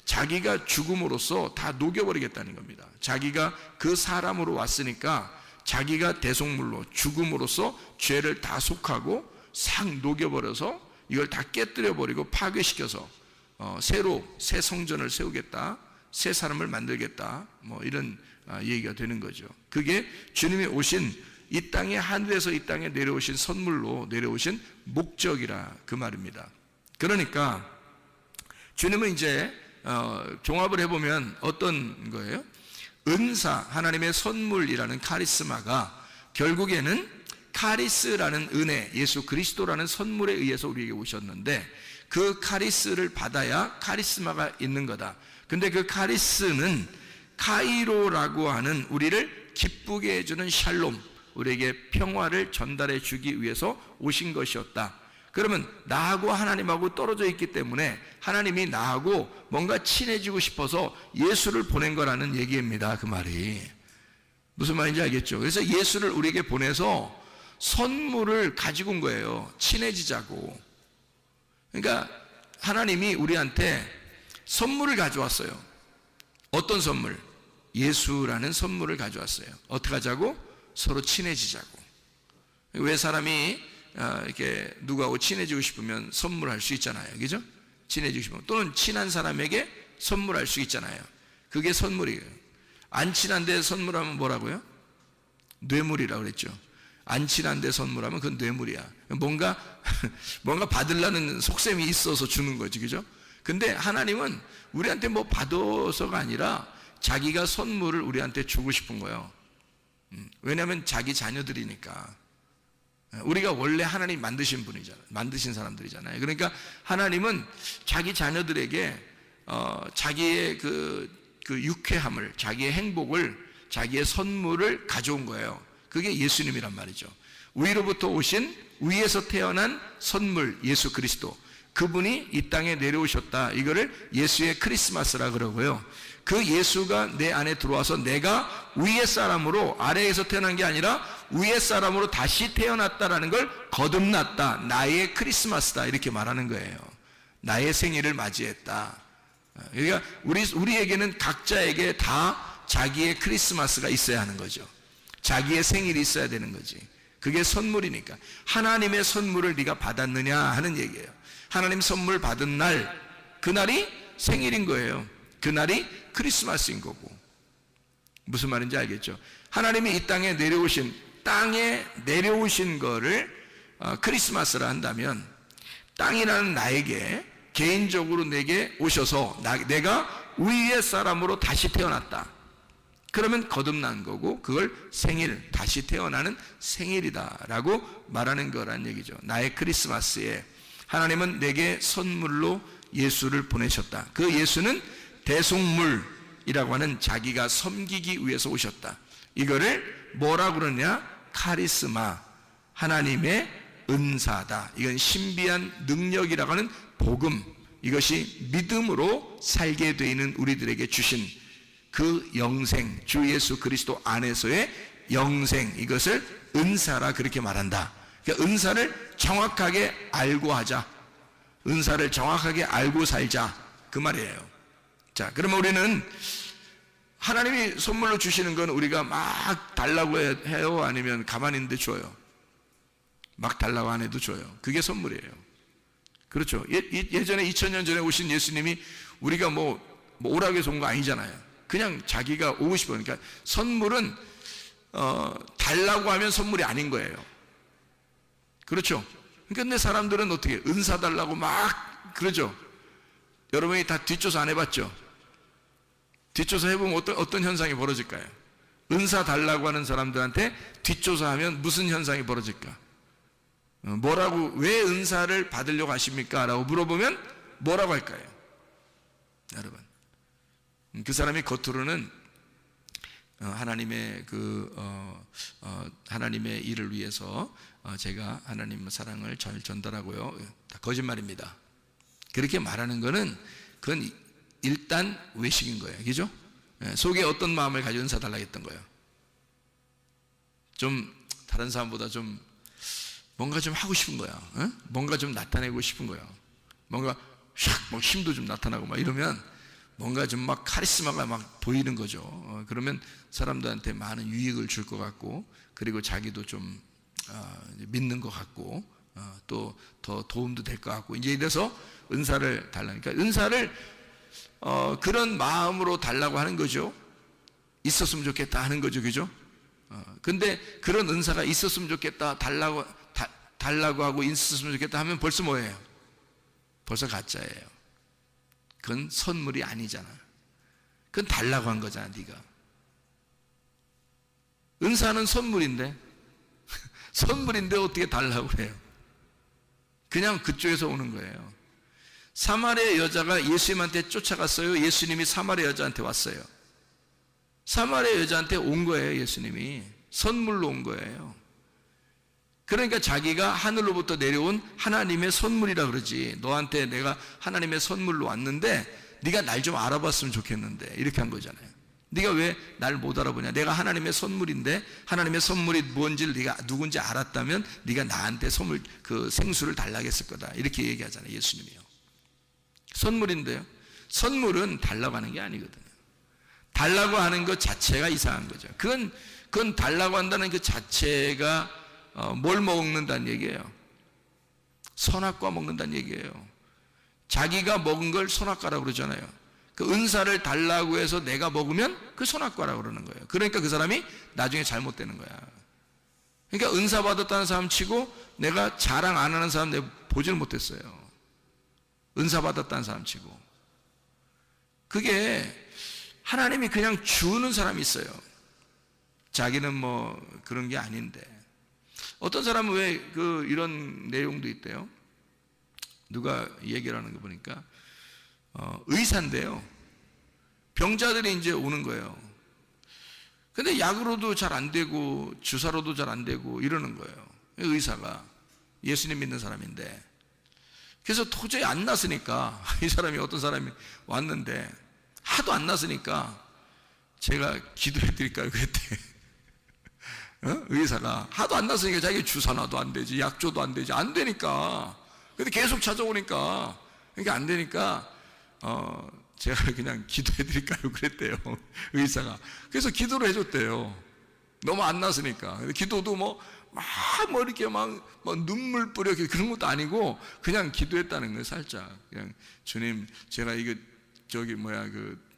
자기가 죽음으로써 다 녹여버리겠다는 겁니다. 자기가 그 사람으로 왔으니까 자기가 대속물로 죽음으로써 죄를 다 속하고 싹 녹여버려서 이걸 다 깨뜨려버리고 파괴시켜서 새로 새 성전을 세우겠다, 새 사람을 만들겠다, 뭐 이런 얘기가 되는 거죠. 그게 주님이 오신 이 땅에, 하늘에서 이 땅에 내려오신 선물로 내려오신 목적이라 그 말입니다. 그러니까 주님은 이제 종합을 해보면 어떤 거예요? 은사, 하나님의 선물이라는 카리스마가 결국에는 카리스라는 은혜, 예수 그리스도라는 선물에 의해서 우리에게 오셨는데 그 카리스를 받아야 카리스마가 있는 거다. 근데 그 카리스는 카이로라고 하는 우리를 기쁘게 해주는 샬롬, 우리에게 평화를 전달해 주기 위해서 오신 것이었다. 그러면 나하고 하나님하고 떨어져 있기 때문에 하나님이 나하고 뭔가 친해지고 싶어서 예수를 보낸 거라는 얘기입니다. 그 말이 무슨 말인지 알겠죠? 그래서 예수를 우리에게 보내서 선물을 가지고 온 거예요. 친해지자고. 그러니까 하나님이 우리한테 선물을 가져왔어요. 어떤 선물? 예수라는 선물을 가져왔어요. 어떻게 하자고? 서로 친해지자고. 왜 사람이 이렇게 누구하고 친해지고 싶으면 선물할 수 있잖아요. 그죠? 친해지고 싶으면. 또는 친한 사람에게 선물할 수 있잖아요. 그게 선물이에요. 안 친한데 선물하면 뭐라고요? 뇌물이라고 그랬죠. 안 친한데 선물하면 그건 뇌물이야. 뭔가 받으려는 속셈이 있어서 주는 거지. 그죠? 근데 하나님은 우리한테 뭐 받아서가 아니라 자기가 선물을 우리한테 주고 싶은 거예요. 왜냐하면 자기 자녀들이니까. 우리가 원래 하나님 만드신 분이잖아요. 만드신 사람들이잖아요. 그러니까 하나님은 자기 자녀들에게 자기의 그 유쾌함을, 자기의 행복을, 자기의 선물을 가져온 거예요. 그게 예수님이란 말이죠. 위로부터 오신, 위에서 태어난 선물, 예수 그리스도. 그분이 이 땅에 내려오셨다. 이거를 예수의 크리스마스라 그러고요. 그 예수가 내 안에 들어와서 내가 위의 사람으로, 아래에서 태어난 게 아니라 위의 사람으로 다시 태어났다라는 걸 거듭났다. 나의 크리스마스다. 이렇게 말하는 거예요. 나의 생일을 맞이했다. 그러니까 우리에게는 각자에게 다 자기의 크리스마스가 있어야 하는 거죠. 자기의 생일이 있어야 되는 거지. 그게 선물이니까. 하나님의 선물을 네가 받았느냐 하는 얘기예요. 하나님 선물 받은 날, 그날이 생일인 거예요. 그날이 크리스마스인 거고. 무슨 말인지 알겠죠? 하나님이 이 땅에 내려오신 거를 크리스마스라 한다면, 땅이라는 나에게 개인적으로 내게 오셔서 내가 위의 사람으로 다시 태어났다. 그러면 거듭난 거고, 그걸 생일, 다시 태어나는 생일이다라고 말하는 거란 얘기죠. 나의 크리스마스에 하나님은 내게 선물로 예수를 보내셨다. 그 예수는 대속물이라고 하는 자기가 섬기기 위해서 오셨다. 이거를 뭐라고 그러냐? 카리스마, 하나님의 은사다. 이건 신비한 능력이라고 하는 복음, 이것이 믿음으로 살게 되어 있는 우리들에게 주신 그 영생, 주 예수 그리스도 안에서의 영생, 이것을 은사라 그렇게 말한다. 그러니까 은사를 정확하게 알고 하자. 은사를 정확하게 알고 살자. 그 말이에요. 자, 그러면 우리는 하나님이 선물로 주시는 건 우리가 막 달라고 해요? 아니면 가만히 있는데 줘요? 막 달라고 안 해도 줘요. 그게 선물이에요. 그렇죠. 예전에 2000년 전에 오신 예수님이 우리가 뭐 오라고 해서 온 거 아니잖아요. 그냥 자기가 오고 싶어요. 그러니까 선물은 달라고 하면 선물이 아닌 거예요. 그렇죠. 그런데 사람들은 어떻게 은사 달라고 막 그러죠. 여러분이 다 뒷조사 안 해봤죠? 뒷조사 해보면 어떤 현상이 벌어질까요? 은사 달라고 하는 사람들한테 뒷조사하면 무슨 현상이 벌어질까? 왜 은사를 받으려고 하십니까? 라고 물어보면 뭐라고 할까요? 여러분, 그 사람이 겉으로는 하나님의 하나님의 일을 위해서 제가 하나님의 사랑을 잘 전달하고요. 다 거짓말입니다. 그렇게 말하는 거는 그건 일단 외식인 거예요. 그죠? 속에 어떤 마음을 가지고 은사 달라고 했던 거예요? 좀 다른 사람보다 좀 뭔가 좀 하고 싶은 거야. 뭔가 좀 나타내고 싶은 거야. 뭔가 샥 힘도 좀 나타나고 막 이러면 뭔가 좀 막 카리스마가 막 보이는 거죠. 그러면 사람들한테 많은 유익을 줄 것 같고, 그리고 자기도 좀 믿는 것 같고, 또 더 도움도 될 것 같고, 이제 이래서 은사를 달라니까, 은사를 그런 마음으로 달라고 하는 거죠. 있었으면 좋겠다 하는 거죠. 그죠? 근데 그런 은사가 있었으면 좋겠다, 달라고 하고 있었으면 좋겠다 하면 벌써 뭐예요? 벌써 가짜예요. 그건 선물이 아니잖아. 그건 달라고 한 거잖아, 네가. 은사는 선물인데 선물인데 어떻게 달라고 그래요? 그냥 그쪽에서 오는 거예요. 사마리아 여자가 예수님한테 쫓아갔어요? 예수님이 사마리아 여자한테 왔어요? 사마리아 여자한테 온 거예요. 예수님이 선물로 온 거예요. 그러니까 자기가 하늘로부터 내려온 하나님의 선물이라 그러지, 너한테 내가 하나님의 선물로 왔는데 네가 날 좀 알아봤으면 좋겠는데, 이렇게 한 거잖아요. 네가 왜 날 못 알아보냐? 내가 하나님의 선물인데, 하나님의 선물이 뭔지를 네가 누군지 알았다면 네가 나한테 선물, 그 생수를 달라고 했을 거다, 이렇게 얘기하잖아요. 예수님이요. 선물인데요, 선물은 달라고 하는 게 아니거든요. 달라고 하는 것 자체가 이상한 거죠. 그건 달라고 한다는 그 자체가 뭘 먹는다는 얘기예요? 선악과 먹는다는 얘기예요. 자기가 먹은 걸 선악과라고 그러잖아요. 그 은사를 달라고 해서 내가 먹으면 그 선악과라고 그러는 거예요. 그러니까 그 사람이 나중에 잘못되는 거야. 그러니까 은사 받았다는 사람 치고 내가 자랑 안 하는 사람 내가 보지를 못했어요. 은사 받았다는 사람 치고. 그게 하나님이 그냥 주는 사람이 있어요. 자기는 뭐 그런 게 아닌데. 어떤 사람은 왜 이런 내용도 있대요. 누가 얘기를 하는 거 보니까 의사인데요, 병자들이 이제 오는 거예요. 근데 약으로도 잘 안 되고 주사로도 잘 안 되고 이러는 거예요. 의사가 예수님 믿는 사람인데. 그래서 도저히 안 났으니까 이 사람이, 어떤 사람이 왔는데 하도 안 났으니까 제가 기도해 드릴까요? 그랬대. 의사가 하도 안 났으니까 자기 주사놔도 안 되지, 약줘도 안 되지, 안 되니까. 근데 계속 찾아오니까, 그러니까 안 되니까 제가 그냥 기도해 드릴까요? 그랬대요, 의사가. 그래서 기도를 해줬대요. 너무 안 났으니까. 근데 기도도 뭐 이렇게 막 눈물 뿌려 그런 것도 아니고 그냥 기도했다는 거예요. 살짝 그냥, 주님, 제가 이거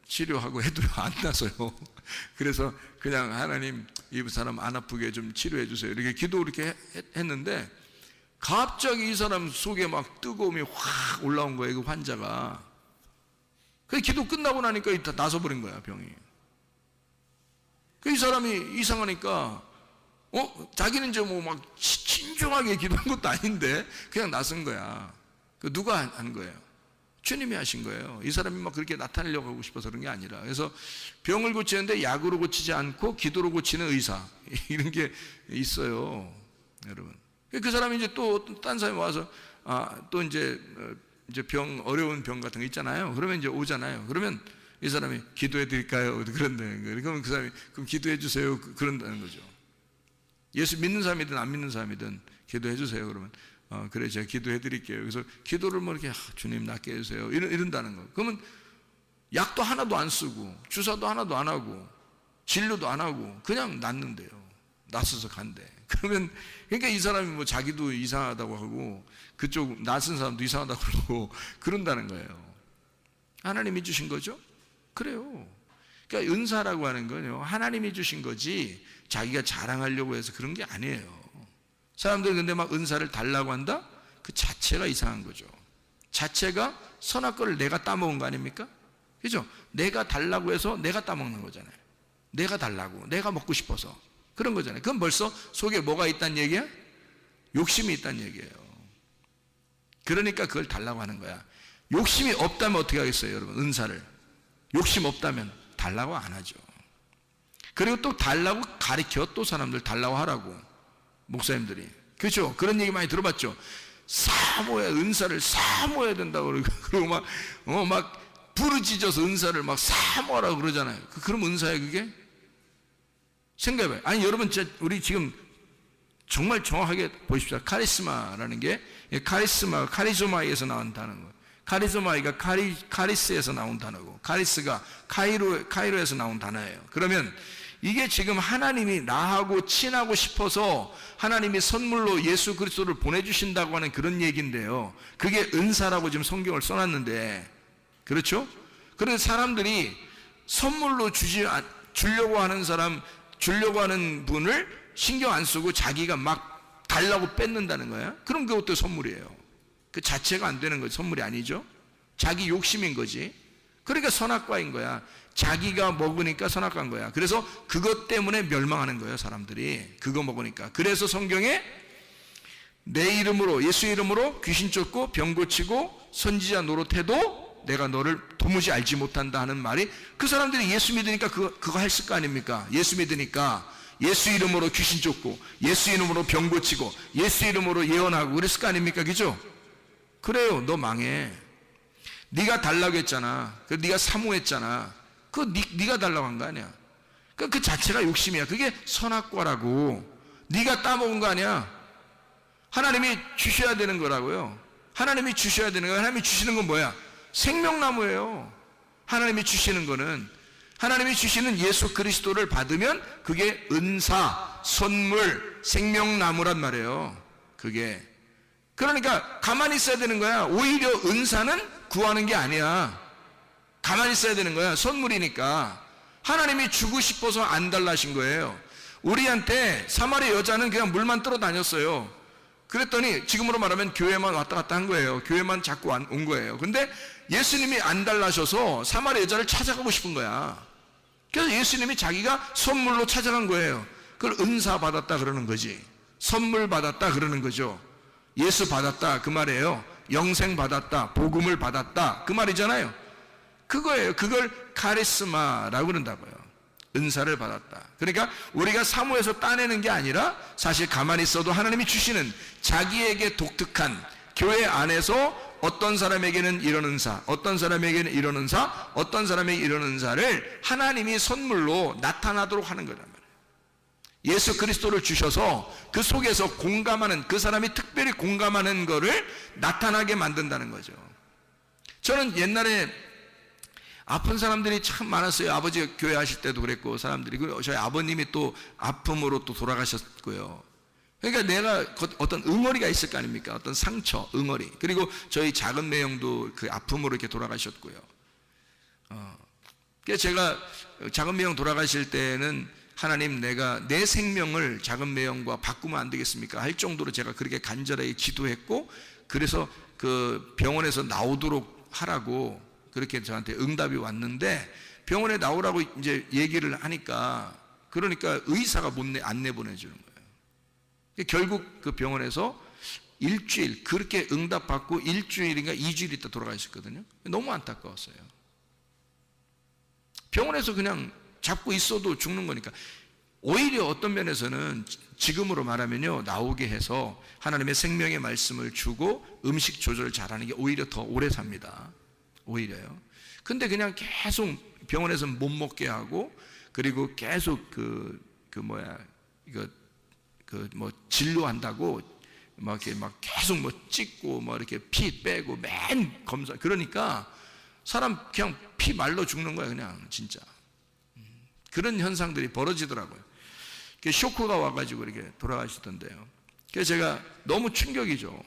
치료하고 해도 안 나서요. 그래서 그냥 하나님, 이 사람 안 아프게 좀 치료해 주세요, 이렇게 기도 이렇게 했는데 갑자기 이 사람 속에 막 뜨거움이 확 올라온 거예요, 그 환자가. 그 기도 끝나고 나니까 다 나서버린 거야, 병이. 이 사람이 이상하니까 자기는 이제 뭐 막 신중하게 기도한 것도 아닌데 그냥 나선 거야. 누가 한 거예요? 주님이 하신 거예요. 이 사람이 막 그렇게 나타내려고 하고 싶어서 그런 게 아니라. 그래서 병을 고치는데 약으로 고치지 않고 기도로 고치는 의사, 이런 게 있어요, 여러분. 그 사람이 이제 또 딴 사람이 와서 또 이제 어려운 병 같은 거 있잖아요. 그러면 이제 오잖아요. 그러면 이 사람이 기도해 드릴까요? 그런다는 거예요. 그러면 그 사람이 그럼 기도해 주세요, 그런다는 거죠. 예수 믿는 사람이든 안 믿는 사람이든 기도해 주세요. 그러면 그래, 제가 기도해 드릴게요. 그래서 기도를 뭐 이렇게 주님 낫게 해주세요, 이런다는 거. 그러면 약도 하나도 안 쓰고 주사도 하나도 안 하고 진료도 안 하고 그냥 낫는데요. 낫어서 간대. 그러면 그러니까 이 사람이 뭐 자기도 이상하다고 하고 그쪽 낯선 사람도 이상하다고 그러고 그런다는 거예요. 하나님이 주신 거죠? 그래요. 그러니까 은사라고 하는 건요, 하나님이 주신 거지 자기가 자랑하려고 해서 그런 게 아니에요. 사람들은 근데 막 은사를 달라고 한다? 그 자체가 이상한 거죠. 자체가 선악과를 내가 따먹은 거 아닙니까? 그죠? 내가 달라고 해서 내가 따먹는 거잖아요. 내가 달라고, 내가 먹고 싶어서 그런 거잖아요. 그건 벌써 속에 뭐가 있다는 얘기야? 욕심이 있다는 얘기예요. 그러니까 그걸 달라고 하는 거야. 욕심이 없다면 어떻게 하겠어요, 여러분? 은사를 욕심 없다면 달라고 안 하죠. 그리고 또 달라고 가르쳐, 또 사람들 달라고 하라고, 목사님들이. 그렇죠? 그런 얘기 많이 들어봤죠. 사모해야, 은사를 사모해야 된다고 그러고 막 부르짖어서 은사를 막 사모하라고 그러잖아요. 그럼 은사예요, 그게? 생각해봐요. 아니, 여러분, 우리 지금 정말 정확하게 보십시오. 카리스마라는 게, 카리스마가 카리조마이에서 나온 단어고, 카리조마이가 카리스에서 나온 단어고, 카리스가 카이로에서 나온 단어예요. 그러면 이게 지금 하나님이 나하고 친하고 싶어서 하나님이 선물로 예수 그리스도를 보내주신다고 하는 그런 얘기인데요, 그게 은사라고 지금 성경을 써놨는데, 그렇죠? 그래서 사람들이 선물로 주려고 하는 사람, 주려고 하는 분을 신경 안 쓰고 자기가 막 달라고 뺏는다는 거야. 그럼 그것도 선물이에요. 그 자체가 안 되는 거지, 선물이 아니죠. 자기 욕심인 거지. 그러니까 선악과인 거야. 자기가 먹으니까 선악과인 거야. 그래서 그것 때문에 멸망하는 거예요, 사람들이. 그거 먹으니까. 그래서 성경에 내 이름으로, 예수 이름으로 귀신 쫓고 병 고치고 선지자 노릇해도 내가 너를 도무지 알지 못한다 하는 말이, 그 사람들이 예수 믿으니까 그거 했을 거 아닙니까? 예수 믿으니까 예수 이름으로 귀신 쫓고 예수 이름으로 병 고치고 예수 이름으로 예언하고 그랬을 거 아닙니까? 그죠? 그래요. 너 망해. 네가 달라고 했잖아. 네가 사모했잖아. 네가 달라고 한 거 아니야. 그 자체가 욕심이야. 그게 선악과라고. 네가 따먹은 거 아니야. 하나님이 주셔야 되는 거라고요. 하나님이 주셔야 되는 거야. 하나님이 주시는 건 뭐야? 생명나무예요. 하나님이 주시는 거는, 하나님이 주시는 예수 그리스도를 받으면 그게 은사, 선물, 생명나무란 말이에요. 그게. 그러니까 가만히 있어야 되는 거야. 오히려 은사는 구하는 게 아니야. 가만히 있어야 되는 거야. 선물이니까. 하나님이 주고 싶어서 안 달라신 거예요. 우리한테 사마리 여자는 그냥 물만 뜨러 다녔어요. 그랬더니 지금으로 말하면 교회만 왔다 갔다 한 거예요. 교회만 자꾸 온 거예요. 근데 예수님이 안 달라셔서 사마리 여자를 찾아가고 싶은 거야. 그래서 예수님이 자기가 선물로 찾아간 거예요. 그걸 은사 받았다 그러는 거지. 선물 받았다 그러는 거죠. 예수 받았다 그 말이에요. 영생 받았다, 복음을 받았다 그 말이잖아요. 그거예요. 그걸 카리스마라고 그런다고요. 은사를 받았다. 그러니까 우리가 사모해서 따내는 게 아니라 사실 가만히 있어도 하나님이 주시는 자기에게 독특한, 교회 안에서 어떤 사람에게는 이런 은사, 어떤 사람에게는 이런 은사, 어떤 사람에게 이런 은사를 하나님이 선물로 나타나도록 하는 거란 말이에요. 예수 그리스도를 주셔서 그 속에서 공감하는, 그 사람이 특별히 공감하는 거를 나타나게 만든다는 거죠. 저는 옛날에 아픈 사람들이 참 많았어요. 아버지 교회 하실 때도 그랬고, 사람들이. 저희 아버님이 또 아픔으로 또 돌아가셨고요. 그러니까 내가 어떤 응어리가 있을 거 아닙니까? 어떤 상처, 응어리. 그리고 저희 작은 매형도 그 아픔으로 이렇게 돌아가셨고요. 그래서 제가 작은 매형 돌아가실 때는 하나님, 내가 내 생명을 작은 매형과 바꾸면 안 되겠습니까? 할 정도로 제가 그렇게 간절하게 기도했고, 그래서 그 병원에서 나오도록 하라고 그렇게 저한테 응답이 왔는데, 병원에 나오라고 이제 얘기를 하니까, 그러니까 의사가 안 내보내주는 거예요. 결국 그 병원에서 일주일, 그렇게 응답받고 일주일인가 2주일 있다 돌아가셨거든요. 너무 안타까웠어요. 병원에서 그냥 잡고 있어도 죽는 거니까. 오히려 어떤 면에서는 지금으로 말하면요, 나오게 해서 하나님의 생명의 말씀을 주고 음식 조절을 잘하는 게 오히려 더 오래 삽니다. 오히려요. 근데 그냥 계속 병원에서 못 먹게 하고, 그리고 계속 진료한다고 막 이렇게 막 계속 찍고 이렇게 피 빼고 맨 검사. 그러니까 사람 그냥 피 말라 죽는 거야, 그냥 진짜. 그런 현상들이 벌어지더라고요. 쇼크가 와가지고 이렇게 돌아가시던데요. 그래서 제가 너무 충격이죠.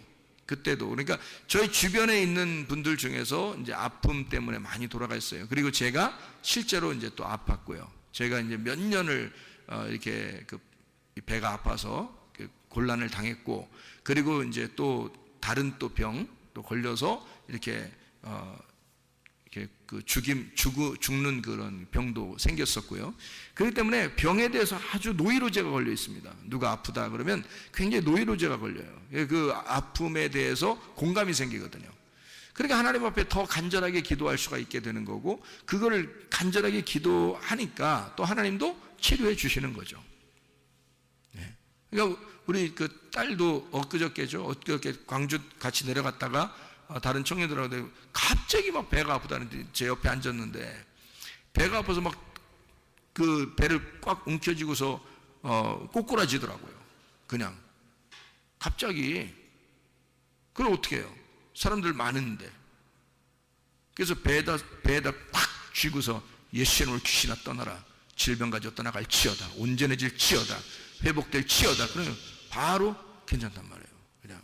그때도. 그러니까 저희 주변에 있는 분들 중에서 이제 아픔 때문에 많이 돌아갔어요. 그리고 제가 실제로 이제 또 아팠고요. 제가 이제 몇 년을 이렇게 배가 아파서 곤란을 당했고, 그리고 이제 또 다른 또 병 또 걸려서 이렇게 죽는 그런 병도 생겼었고요. 그렇기 때문에 병에 대해서 아주 노이로제가 걸려 있습니다. 누가 아프다 그러면 굉장히 노이로제가 걸려요. 그 아픔에 대해서 공감이 생기거든요. 그러니까 하나님 앞에 더 간절하게 기도할 수가 있게 되는 거고, 그거를 간절하게 기도하니까 또 하나님도 치료해 주시는 거죠. 네. 그러니까 우리 그 딸도 엊그저께 광주 같이 내려갔다가 다른 청년들하고 갑자기 막 배가 아프다는데 제 옆에 앉았는데, 배가 아파서 막 그 배를 꽉 움켜쥐고서 꼬꾸라지더라고요. 그냥 갑자기. 그럼 어떻게 해요? 사람들 많은데. 그래서 배에다 꽉 쥐고서 예수 이름으로 귀신아 떠나라, 질병 가지고 떠나갈지어다, 온전해질지어다, 회복될 지어다. 그러면 바로 괜찮단 말이에요. 그냥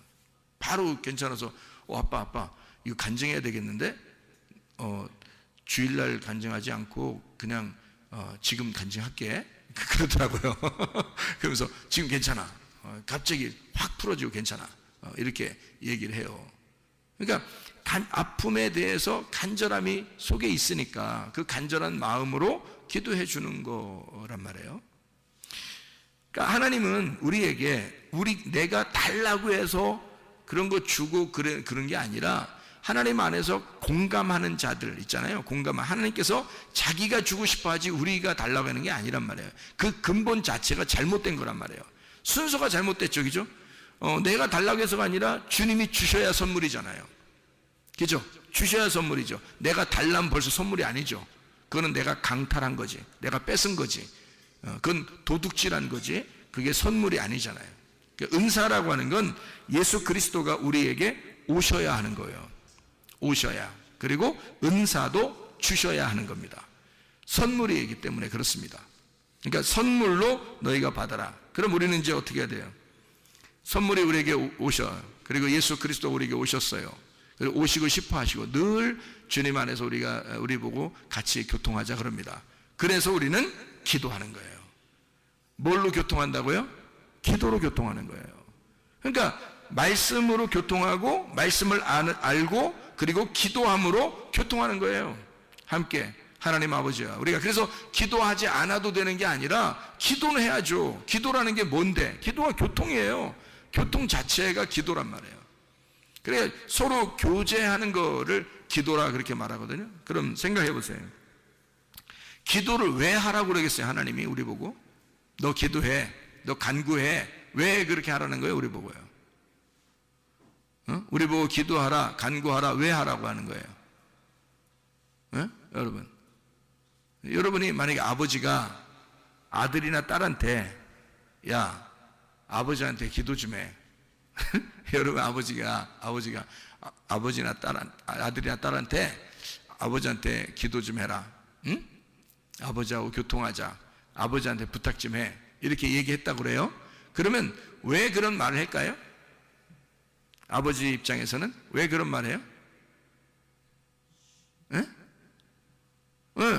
바로 괜찮아서 아빠 이거 간증해야 되겠는데, 주일날 간증하지 않고 그냥 지금 간증할게 그러더라고요. 그러면서 지금 괜찮아, 갑자기 확 풀어지고 괜찮아, 이렇게 얘기를 해요. 그러니까 아픔에 대해서 간절함이 속에 있으니까 그 간절한 마음으로 기도해 주는 거란 말이에요. 그러니까 하나님은 우리에게 내가 달라고 해서 그런 거 주고 그런 게 아니라 하나님 안에서 공감하는 자들 있잖아요. 하나님께서 자기가 주고 싶어 하지 우리가 달라고 하는 게 아니란 말이에요. 그 근본 자체가 잘못된 거란 말이에요. 순서가 잘못됐죠. 그죠? 내가 달라고 해서가 아니라 주님이 주셔야 선물이잖아요. 그죠? 주셔야 선물이죠. 내가 달라면 벌써 선물이 아니죠. 그거는 내가 강탈한 거지. 내가 뺏은 거지. 그건 도둑질한 거지. 그게 선물이 아니잖아요. 그러니까 은사라고 하는 건 예수 그리스도가 우리에게 오셔야 하는 거예요. 오셔야. 그리고 은사도 주셔야 하는 겁니다. 선물이기 때문에 그렇습니다. 그러니까 선물로 너희가 받아라. 그럼 우리는 이제 어떻게 해야 돼요? 선물이 우리에게 오셔. 그리고 예수 그리스도 우리에게 오셨어요. 그리고 오시고 싶어 하시고 늘 주님 안에서 우리 보고 같이 교통하자 그럽니다. 그래서 우리는 기도하는 거예요. 뭘로 교통한다고요? 기도로 교통하는 거예요. 그러니까 말씀으로 교통하고 말씀을 알고 그리고 기도함으로 교통하는 거예요. 함께 하나님 아버지와 우리가 그래서 기도하지 않아도 되는 게 아니라 기도는 해야죠. 기도라는 게 뭔데? 기도가 교통이에요. 교통 자체가 기도란 말이에요. 그래 서로 교제하는 거를 기도라 그렇게 말하거든요. 그럼 생각해 보세요. 기도를 왜 하라고 그러겠어요? 하나님이 우리 보고 너 기도해, 너 간구해. 왜 그렇게 하라는 거예요? 우리 보고요. 우리 보고 기도하라, 간구하라. 왜 하라고 하는 거예요? 여러분이 만약에 아버지가 아들이나 딸한테 야 아버지한테 기도 좀 해. 여러분 아버지나 아들이나 딸한테 아버지한테 기도 좀 해라. 응? 아버지하고 교통하자. 아버지한테 부탁 좀 해. 이렇게 얘기했다고 그래요. 그러면 왜 그런 말을 할까요? 아버지 입장에서는 왜 그런 말을 해요?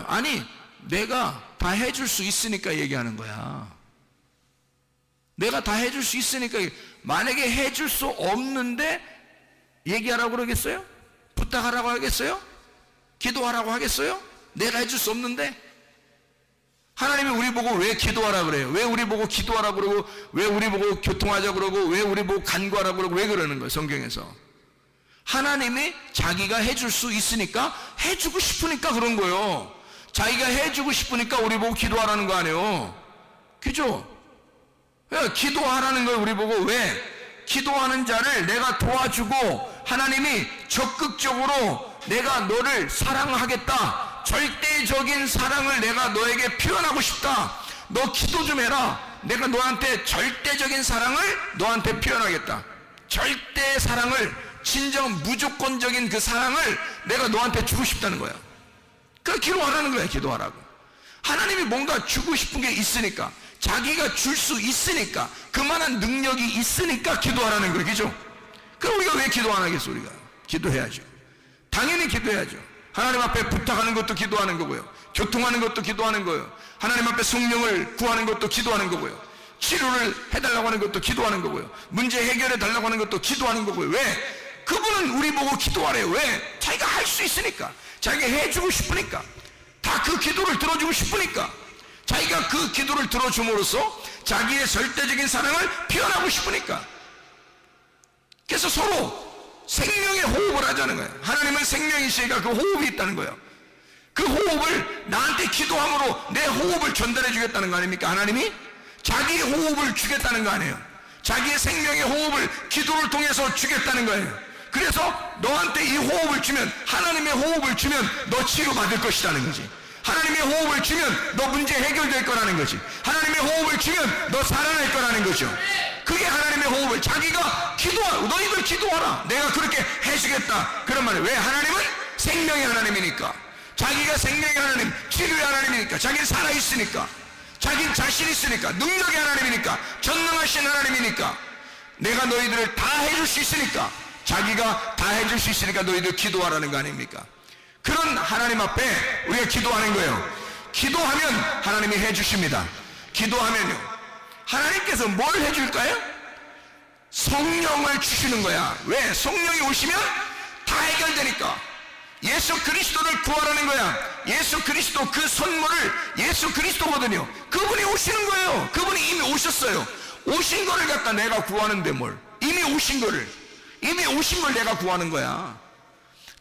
아니 내가 다 해줄 수 있으니까 얘기하는 거야. 내가 다 해줄 수 있으니까. 만약에 해줄 수 없는데 얘기하라고 그러겠어요? 부탁하라고 하겠어요? 기도하라고 하겠어요? 내가 해줄 수 없는데? 하나님이 우리 보고 왜 기도하라 그래요? 왜 우리 보고 기도하라 그러고 왜 우리 보고 교통하자 그러고 왜 우리 보고 간구하라 그러고 왜 그러는 거예요? 성경에서 하나님이 자기가 해줄 수 있으니까 해주고 싶으니까 그런 거예요. 자기가 해주고 싶으니까 우리 보고 기도하라는 거 아니에요. 그죠? 기도하라는 거예요. 우리 보고 왜? 기도하는 자를 내가 도와주고 하나님이 적극적으로 내가 너를 사랑하겠다. 절대적인 사랑을 내가 너에게 표현하고 싶다. 너 기도 좀 해라. 내가 너한테 절대적인 사랑을 너한테 표현하겠다. 절대 사랑을 진정 무조건적인 그 사랑을 내가 너한테 주고 싶다는 거야. 그러니까 기도하라는 거야. 기도하라고. 하나님이 뭔가 주고 싶은 게 있으니까 자기가 줄 수 있으니까 그만한 능력이 있으니까 기도하라는 거예요. 그죠? 그럼 우리가 왜 기도 안 하겠어? 우리가 기도해야죠. 당연히 기도해야죠. 하나님 앞에 부탁하는 것도 기도하는 거고요. 교통하는 것도 기도하는 거예요. 하나님 앞에 성령을 구하는 것도 기도하는 거고요. 치료를 해달라고 하는 것도 기도하는 거고요. 문제 해결해 달라고 하는 것도 기도하는 거고요. 왜? 그분은 우리 보고 기도하래요. 왜? 자기가 할 수 있으니까. 자기가 해주고 싶으니까. 다 그 기도를 들어주고 싶으니까. 자기가 그 기도를 들어줌으로써 자기의 절대적인 사랑을 표현하고 싶으니까. 그래서 서로 생명의 호흡을 하자는 거예요. 하나님은 생명이시니까 그 호흡이 있다는 거예요. 그 호흡을 나한테 기도함으로 내 호흡을 전달해 주겠다는 거 아닙니까? 하나님이 자기의 호흡을 주겠다는 거 아니에요. 자기의 생명의 호흡을 기도를 통해서 주겠다는 거예요. 그래서 너한테 이 호흡을 주면, 하나님의 호흡을 주면 너 치료받을 것이라는 거지. 하나님의 호흡을 주면 너 문제 해결될 거라는 거지. 하나님의 호흡을 주면 너 살아날 거라는 거죠. 그게 하나님의 호흡을. 자기가 너희들 기도하라. 내가 그렇게 해주겠다. 그런 말이에요. 왜? 하나님은 생명의 하나님이니까. 자기가 생명의 하나님, 치료의 하나님이니까. 자기는 살아있으니까. 자기는 자신 있으니까. 능력의 하나님이니까. 전능하신 하나님이니까. 내가 너희들을 다 해줄 수 있으니까. 자기가 다 해줄 수 있으니까 너희들 기도하라는 거 아닙니까? 그런 하나님 앞에 우리가 기도하는 거예요. 기도하면 하나님이 해주십니다. 기도하면요, 하나님께서 뭘 해줄까요? 성령을 주시는 거야. 왜? 성령이 오시면 다 해결되니까 예수 그리스도를 구하라는 거야. 예수 그리스도 그 선물을 예수 그리스도거든요. 그분이 오시는 거예요. 그분이 이미 오셨어요. 오신 거를 갖다 내가 구하는데 뭘, 이미 오신 걸 내가 구하는 거야.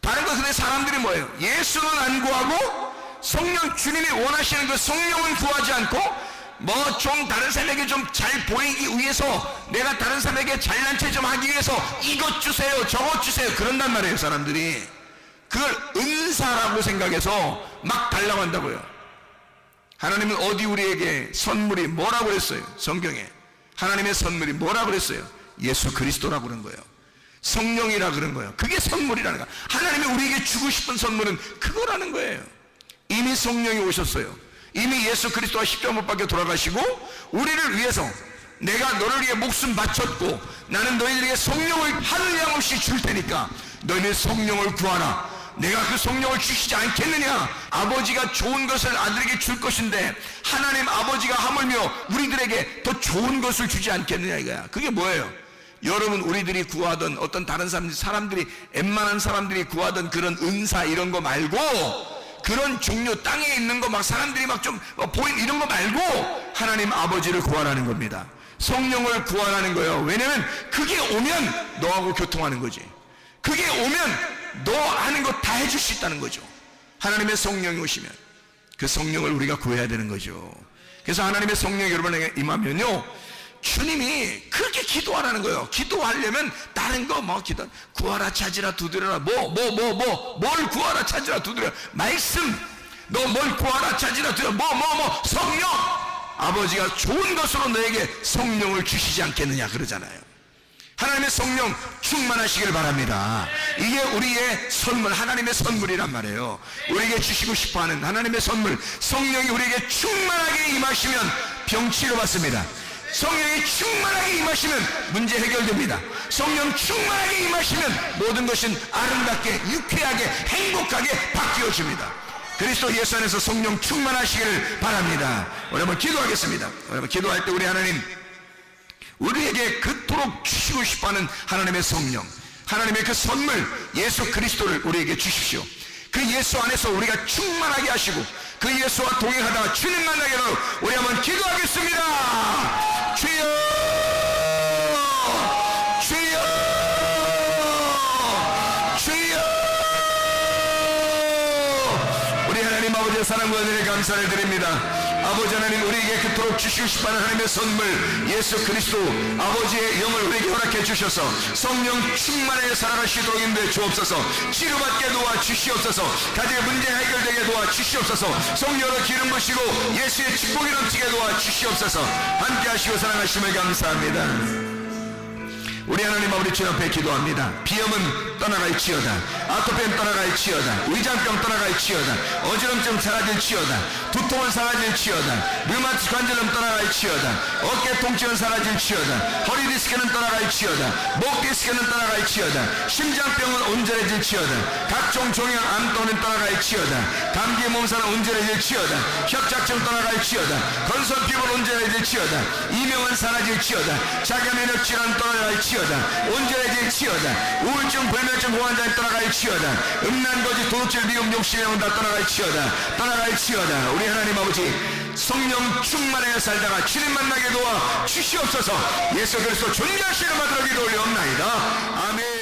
다른 거. 근데 사람들이 뭐예요? 예수는 안 구하고 성령, 주님이 원하시는 그 성령은 구하지 않고 뭐 좀 다른 사람에게 좀 잘 보이기 위해서, 내가 다른 사람에게 잘난 체 좀 하기 위해서 이것 주세요 저것 주세요 그런단 말이에요. 사람들이 그걸 은사라고 생각해서 막 달라고 한다고요. 하나님은 어디 우리에게 선물이 뭐라고 그랬어요? 성경에 하나님의 선물이 뭐라고 그랬어요? 예수 그리스도라고 그런 거예요. 성령이라 그런 거예요. 그게 선물이라는 거예요. 하나님이 우리에게 주고 싶은 선물은 그거라는 거예요. 이미 성령이 오셨어요. 이미 예수 그리스도가 십자가 못 박혀 돌아가시고 우리를 위해서, 내가 너를 위해 목숨 바쳤고 나는 너희들에게 성령을 하늘 양 없이 줄 테니까 너희는 성령을 구하라. 내가 그 성령을 주시지 않겠느냐. 아버지가 좋은 것을 아들에게 줄 것인데 하나님 아버지가 하물며 우리들에게 더 좋은 것을 주지 않겠느냐 이거야. 그게 뭐예요? 여러분, 우리들이 구하던 어떤 다른 사람들이 웬만한 사람들이 구하던 그런 은사 이런 거 말고, 그런 종류 땅에 있는 거 막 사람들이 막 좀 보인 이런 거 말고 하나님 아버지를 구하라는 겁니다. 성령을 구하라는 거예요. 왜냐면 그게 오면 너하고 교통하는 거지. 그게 오면 너 하는 거 다 해줄 수 있다는 거죠. 하나님의 성령이 오시면 그 성령을 우리가 구해야 되는 거죠. 그래서 하나님의 성령이 여러분에게 임하면요, 주님이 그렇게 기도하라는 거예요. 기도하려면 다른 거 뭐 기도, 구하라 찾으라 두드려라, 뭘 구하라 찾으라 두드려, 말씀, 너 뭘 구하라 찾으라 두드려, 성령. 아버지가 좋은 것으로 너에게 성령을 주시지 않겠느냐 그러잖아요. 하나님의 성령 충만하시길 바랍니다. 이게 우리의 선물, 하나님의 선물이란 말이에요. 우리에게 주시고 싶어하는 하나님의 선물, 성령이 우리에게 충만하게 임하시면 병 치료받습니다. 성령이 충만하게 임하시면 문제 해결됩니다. 성령 충만하게 임하시면 모든 것은 아름답게, 유쾌하게, 행복하게 바뀌어집니다. 그리스도 예수 안에서 성령 충만하시기를 바랍니다. 우리 한번 기도하겠습니다. 여러분, 기도할 때 우리 하나님, 우리에게 그토록 주시고 싶어하는 하나님의 성령, 하나님의 그 선물 예수 그리스도를 우리에게 주십시오. 그 예수 안에서 우리가 충만하게 하시고 그 예수와 동행하다가 주님 만나게 하도록 우리 한번 기도하겠습니다. 주여, 주여, 주여. 우리 하나님 아버지의 사랑과 은혜에 감사를 드립니다. 아버지 하나님, 우리에게 그토록 주시고 싶어하는 하나님의 선물 예수 그리스도, 아버지의 영을 우리에게 허락해 주셔서 성령 충만하게 살아가시도록 인도해 주옵소서. 치료받게 도와주시옵소서. 가정의 문제 해결되게 도와주시옵소서. 성령으로 기름 부시고 예수의 축복이 넘치게 도와주시옵소서. 함께 하시고 사랑하심을 감사합니다. 우리 하나님 아버지 주님 앞에 기도합니다. 비염은 떠나갈지어다, 아토피는 떠나갈지어다, 위장병 떠나갈지어다, 어지럼증 사라질지어다, 두통은 사라질지어다, 류마티스 관절염 떠나갈지어다, 어깨 통증은 사라질지어다, 허리 디스크는 떠나갈지어다, 목 디스크는 떠나갈지어다, 심장병은 온전해질지어다, 각종 종양 암도는 떠나갈지어다, 감기 몸살은 온전해질지어다, 협착증 떠나갈지어다, 건선 피부는 온전해질지어다, 이명은 사라질지어다, 자가면역 질환 떠나갈지어다, 온전해질지어다, 우울증 불면증 고환자는 떠나갈지어다, 음란거지 도둑질 미움 욕심형은 다 떠나갈지어다, 떠나갈지어다. 우리 하나님 아버지, 성령 충만하여 살다가 주님 만나게 도와 주시옵소서. 예수 그리스도 존귀하시는 받들어 기도 올려옵나이다. 아멘.